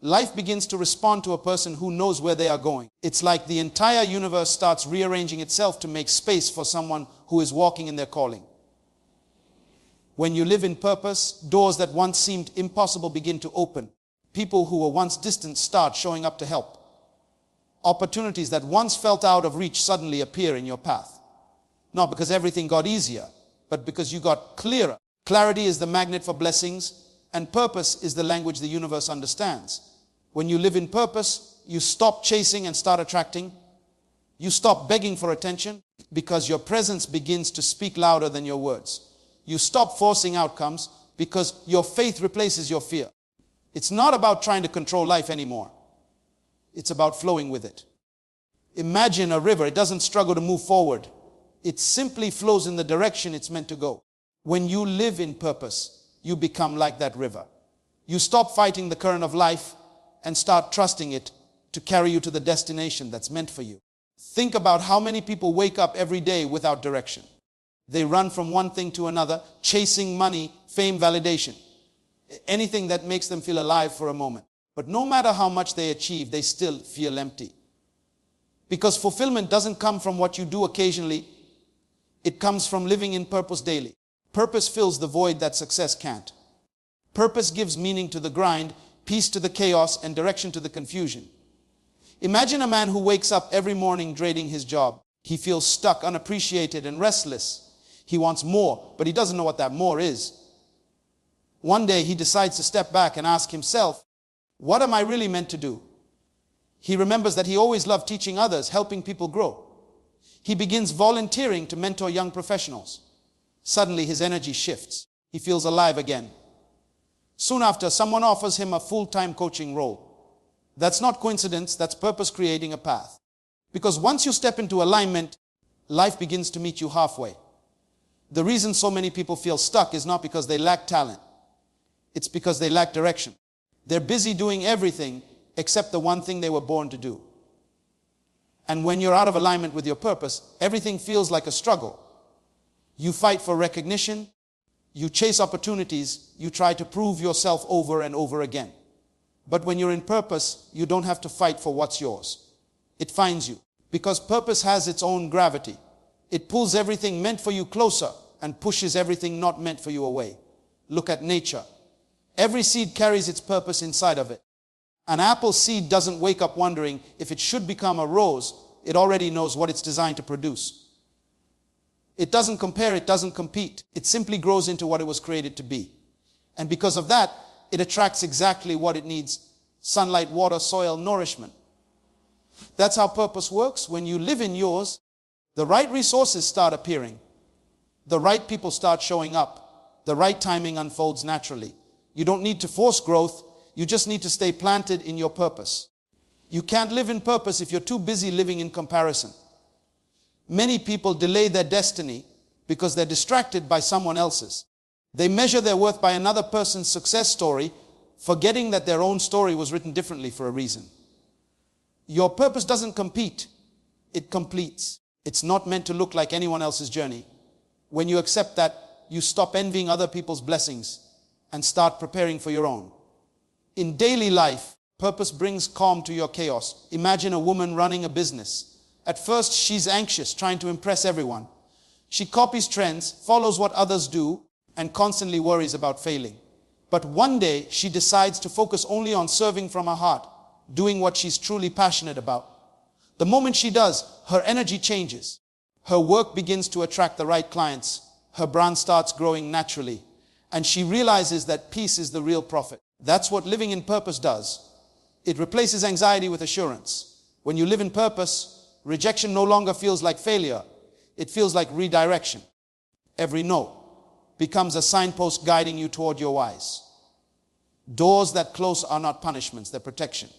Life begins to respond to a person who knows where they are going. It's like the entire universe starts rearranging itself to make space for someone who is walking in their calling. When you live in purpose, doors that once seemed impossible begin to open. People who were once distant start showing up to help. Opportunities that once felt out of reach suddenly appear in your path. Not because everything got easier, but because you got clearer. Clarity is the magnet for blessings, and purpose is the language the universe understands. When you live in purpose, you stop chasing and start attracting. You stop begging for attention because your presence begins to speak louder than your words. You stop forcing outcomes because your faith replaces your fear. It's not about trying to control life anymore. It's about flowing with it. Imagine a river. It doesn't struggle to move forward. It simply flows in the direction it's meant to go. When you live in purpose, you become like that river. You stop fighting the current of life and start trusting it to carry you to the destination that's meant for you. Think about how many people wake up every day without direction. They run from one thing to another, chasing money, fame, validation. Anything that makes them feel alive for a moment. But no matter how much they achieve, they still feel empty. Because fulfillment doesn't come from what you do occasionally. It comes from living in purpose daily. Purpose fills the void that success can't. Purpose gives meaning to the grind, peace to the chaos, and direction to the confusion. Imagine a man who wakes up every morning dreading his job. He feels stuck, unappreciated, and restless. He wants more, but he doesn't know what that more is. One day he decides to step back and ask himself, what am I really meant to do? He remembers that he always loved teaching others, helping people grow. He begins volunteering to mentor young professionals. Suddenly his energy shifts. He feels alive again. Soon after, someone offers him a full-time coaching role. That's not coincidence, that's purpose creating a path. Because once you step into alignment, life begins to meet you halfway. The reason so many people feel stuck is not because they lack talent. It's because they lack direction. They're busy doing everything except the one thing they were born to do. And when you're out of alignment with your purpose, everything feels like a struggle. You fight for recognition, you chase opportunities, you try to prove yourself over and over again. But when you're in purpose, you don't have to fight for what's yours. It finds you. Because purpose has its own gravity. It pulls everything meant for you closer and pushes everything not meant for you away. Look at nature. Every seed carries its purpose inside of it. An apple seed doesn't wake up wondering if it should become a rose. It already knows what it's designed to produce. It doesn't compare, it doesn't compete. It simply grows into what it was created to be. And because of that, it attracts exactly what it needs: sunlight, water, soil, nourishment. That's how purpose works. When you live in yours, the right resources start appearing. The right people start showing up. The right timing unfolds naturally. You don't need to force growth. You just need to stay planted in your purpose. You can't live in purpose if you're too busy living in comparison. Many people delay their destiny because they're distracted by someone else's. They measure their worth by another person's success story, forgetting that their own story was written differently for a reason. Your purpose doesn't compete, it completes. It's not meant to look like anyone else's journey. When you accept that, you stop envying other people's blessings and start preparing for your own. In daily life, purpose brings calm to your chaos. Imagine a woman running a business. At first, she's anxious, trying to impress everyone. She copies trends, follows what others do, and constantly worries about failing. But one day, she decides to focus only on serving from her heart, doing what she's truly passionate about. The moment she does, her energy changes. Her work begins to attract the right clients. Her brand starts growing naturally. And she realizes that peace is the real profit. That's what living in purpose does. It replaces anxiety with assurance. When you live in purpose, rejection no longer feels like failure. It feels like redirection. Every no becomes a signpost guiding you toward your whys. Doors that close are not punishments, they're protection.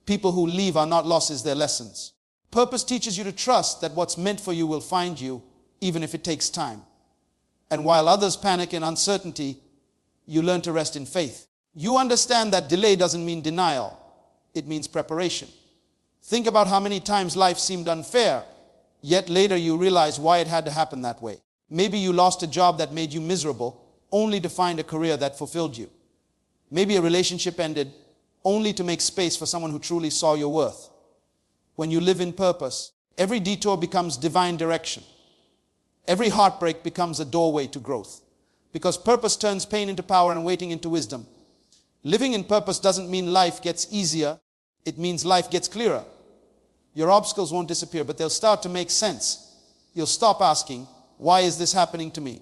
People who leave are not losses, they're lessons. Purpose teaches you to trust that what's meant for you will find you, even if it takes time. And while others panic in uncertainty, you learn to rest in faith. You understand that delay doesn't mean denial. It means preparation. Think about how many times life seemed unfair, yet later you realize why it had to happen that way. Maybe you lost a job that made you miserable, only to find a career that fulfilled you. Maybe a relationship ended, only to make space for someone who truly saw your worth. When you live in purpose, every detour becomes divine direction. Every heartbreak becomes a doorway to growth. Because purpose turns pain into power and waiting into wisdom. Living in purpose doesn't mean life gets easier. It means life gets clearer. Your obstacles won't disappear, but they'll start to make sense. You'll stop asking, why is this happening to me?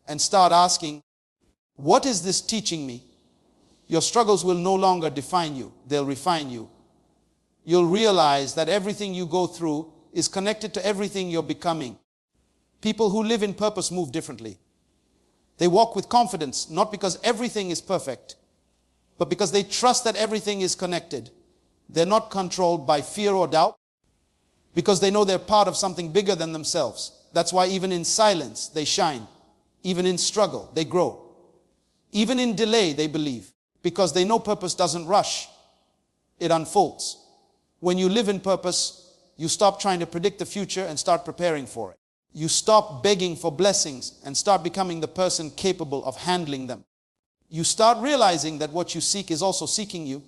And start asking, what is this teaching me? Your struggles will no longer define you. They'll refine you. You'll realize that everything you go through is connected to everything you're becoming. People who live in purpose move differently. They walk with confidence, not because everything is perfect, but because they trust that everything is connected. They're not controlled by fear or doubt, because they know they're part of something bigger than themselves. That's why even in silence, they shine. Even in struggle, they grow. Even in delay, they believe, because they know purpose doesn't rush. It unfolds. When you live in purpose, you stop trying to predict the future and start preparing for it. You stop begging for blessings and start becoming the person capable of handling them. You start realizing that what you seek is also seeking you,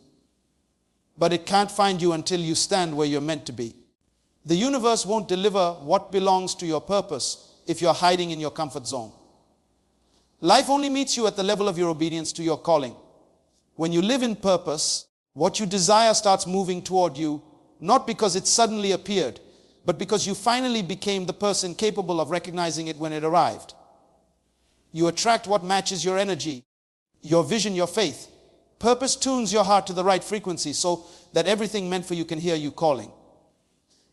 but it can't find you until you stand where you're meant to be. The universe won't deliver what belongs to your purpose if you're hiding in your comfort zone. Life only meets you at the level of your obedience to your calling. When you live in purpose, what you desire starts moving toward you, not because it suddenly appeared, but because you finally became the person capable of recognizing it when it arrived. You attract what matches your energy, your vision, your faith. Purpose tunes your heart to the right frequency so that everything meant for you can hear you calling.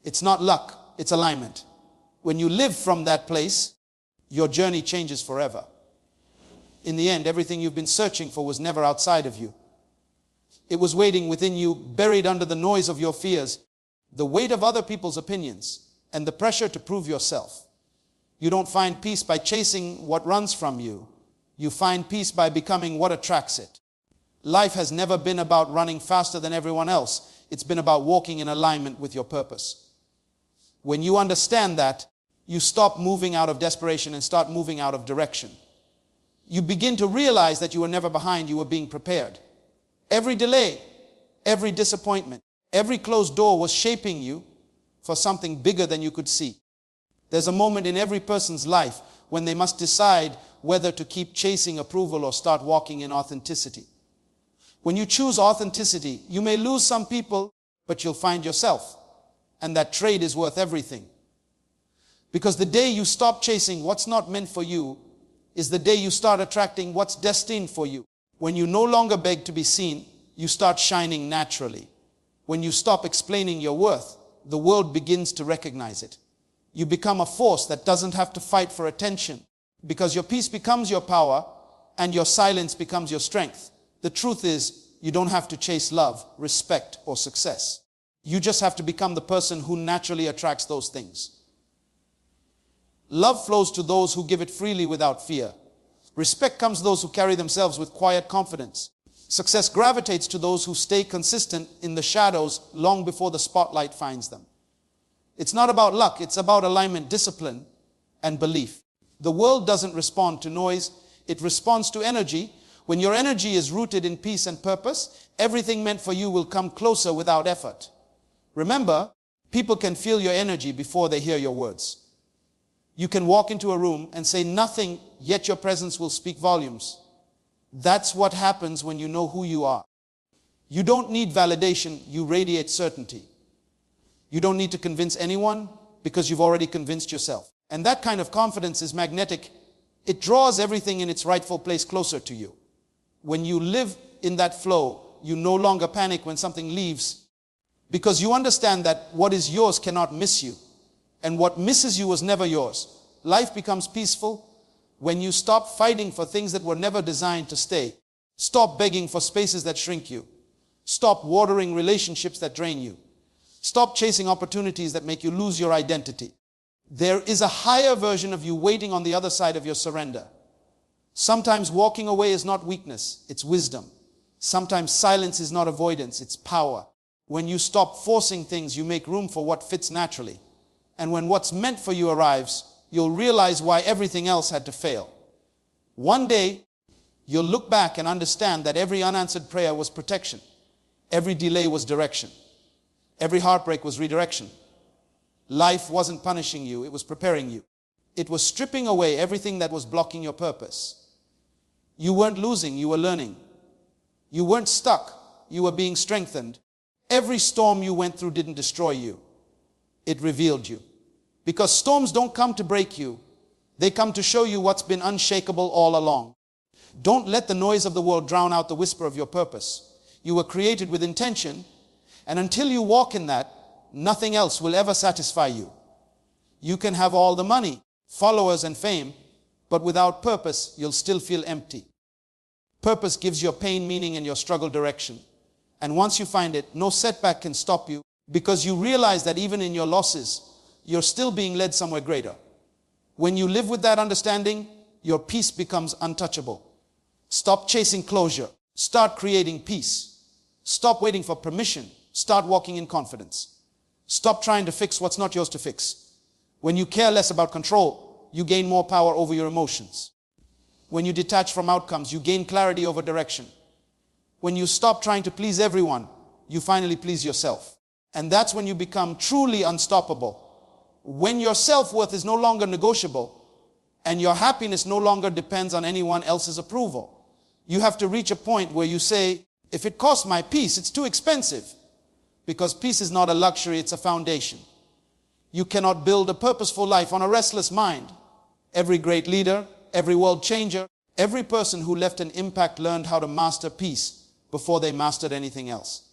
It's not luck, it's alignment. When you live from that place, your journey changes forever. In the end, everything you've been searching for was never outside of you. It was waiting within you, buried under the noise of your fears, the weight of other people's opinions, and the pressure to prove yourself. You don't find peace by chasing what runs from you. You find peace by becoming what attracts it. Life has never been about running faster than everyone else. It's been about walking in alignment with your purpose. When you understand that, you stop moving out of desperation and start moving out of direction. You begin to realize that you were never behind, you were being prepared. Every delay, every disappointment, every closed door was shaping you for something bigger than you could see. There's a moment in every person's life when they must decide whether to keep chasing approval or start walking in authenticity. When you choose authenticity, you may lose some people, but you'll find yourself. And that trade is worth everything. Because the day you stop chasing what's not meant for you is the day you start attracting what's destined for you. When you no longer beg to be seen, you start shining naturally. When you stop explaining your worth, the world begins to recognize it. You become a force that doesn't have to fight for attention, because your peace becomes your power and your silence becomes your strength. The truth is, you don't have to chase love, respect, or success. You just have to become the person who naturally attracts those things. Love flows to those who give it freely without fear. Respect comes to those who carry themselves with quiet confidence. Success gravitates to those who stay consistent in the shadows long before the spotlight finds them. It's not about luck, it's about alignment, discipline, and belief. The world doesn't respond to noise, it responds to energy. When your energy is rooted in peace and purpose, everything meant for you will come closer without effort. Remember, people can feel your energy before they hear your words. You can walk into a room and say nothing, yet your presence will speak volumes. That's what happens when you know who you are. You don't need validation, you radiate certainty. You don't need to convince anyone because you've already convinced yourself. And that kind of confidence is magnetic. It draws everything in its rightful place closer to you. When you live in that flow, you no longer panic when something leaves, because you understand that what is yours cannot miss you, and what misses you was never yours. Life becomes peaceful when you stop fighting for things that were never designed to stay. Stop begging for spaces that shrink you. Stop watering relationships that drain you. Stop chasing opportunities that make you lose your identity. There is a higher version of you waiting on the other side of your surrender. Sometimes walking away is not weakness, it's wisdom. Sometimes silence is not avoidance, it's power. When you stop forcing things, you make room for what fits naturally. And when what's meant for you arrives, you'll realize why everything else had to fail. One day, you'll look back and understand that every unanswered prayer was protection. Every delay was direction. Every heartbreak was redirection. Life wasn't punishing you, it was preparing you. It was stripping away everything that was blocking your purpose. You weren't losing, you were learning. You weren't stuck, you were being strengthened. Every storm you went through didn't destroy you. It revealed you. Because storms don't come to break you. They come to show you what's been unshakable all along. Don't let the noise of the world drown out the whisper of your purpose. You were created with intention, and until you walk in that, nothing else will ever satisfy you. You can have all the money, followers and fame, but without purpose, you'll still feel empty. Purpose gives your pain meaning and your struggle direction. And once you find it, no setback can stop you, because you realize that even in your losses, you're still being led somewhere greater. When you live with that understanding, your peace becomes untouchable. Stop chasing closure. Start creating peace. Stop waiting for permission. Start walking in confidence. Stop trying to fix what's not yours to fix. When you care less about control, you gain more power over your emotions. When you detach from outcomes, you gain clarity over direction. When you stop trying to please everyone, you finally please yourself. And that's when you become truly unstoppable. When your self-worth is no longer negotiable and your happiness no longer depends on anyone else's approval. You have to reach a point where you say, if it costs my peace, it's too expensive. Because peace is not a luxury, it's a foundation. You cannot build a purposeful life on a restless mind. Every great leader, every world changer, every person who left an impact learned how to master peace before they mastered anything else.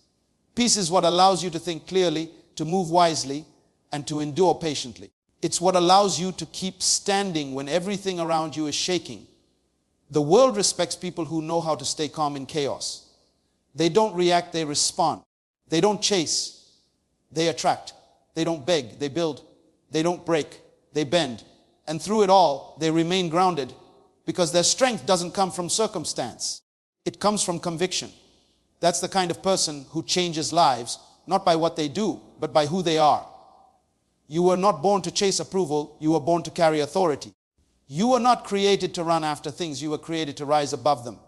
Peace is what allows you to think clearly, to move wisely, and to endure patiently. It's what allows you to keep standing when everything around you is shaking. The world respects people who know how to stay calm in chaos. They don't react, they respond. They don't chase, they attract. They don't beg, they build. They don't break, they bend. And through it all, they remain grounded, because their strength doesn't come from circumstance. It comes from conviction. That's the kind of person who changes lives, not by what they do, but by who they are. You were not born to chase approval, you were born to carry authority. You were not created to run after things, you were created to rise above them.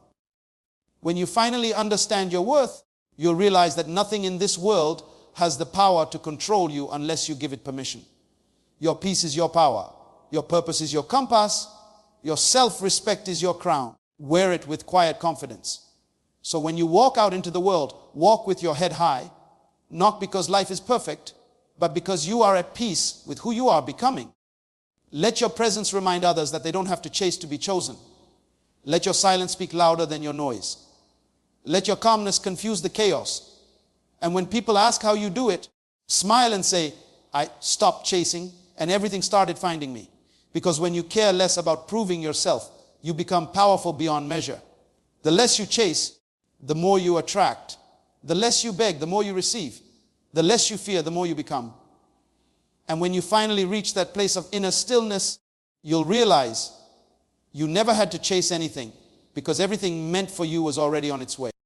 When you finally understand your worth, you'll realize that nothing in this world has the power to control you unless you give it permission. Your peace is your power. Your purpose is your compass. Your self-respect is your crown. Wear it with quiet confidence. So when you walk out into the world, walk with your head high, not because life is perfect, but because you are at peace with who you are becoming. Let your presence remind others that they don't have to chase to be chosen. Let your silence speak louder than your noise. Let your calmness confuse the chaos. And when people ask how you do it, smile and say, I stopped chasing and everything started finding me. Because when you care less about proving yourself, you become powerful beyond measure. The less you chase, the more you attract. The less you beg, the more you receive. The less you fear, the more you become. And when you finally reach that place of inner stillness, you'll realize you never had to chase anything, because everything meant for you was already on its way.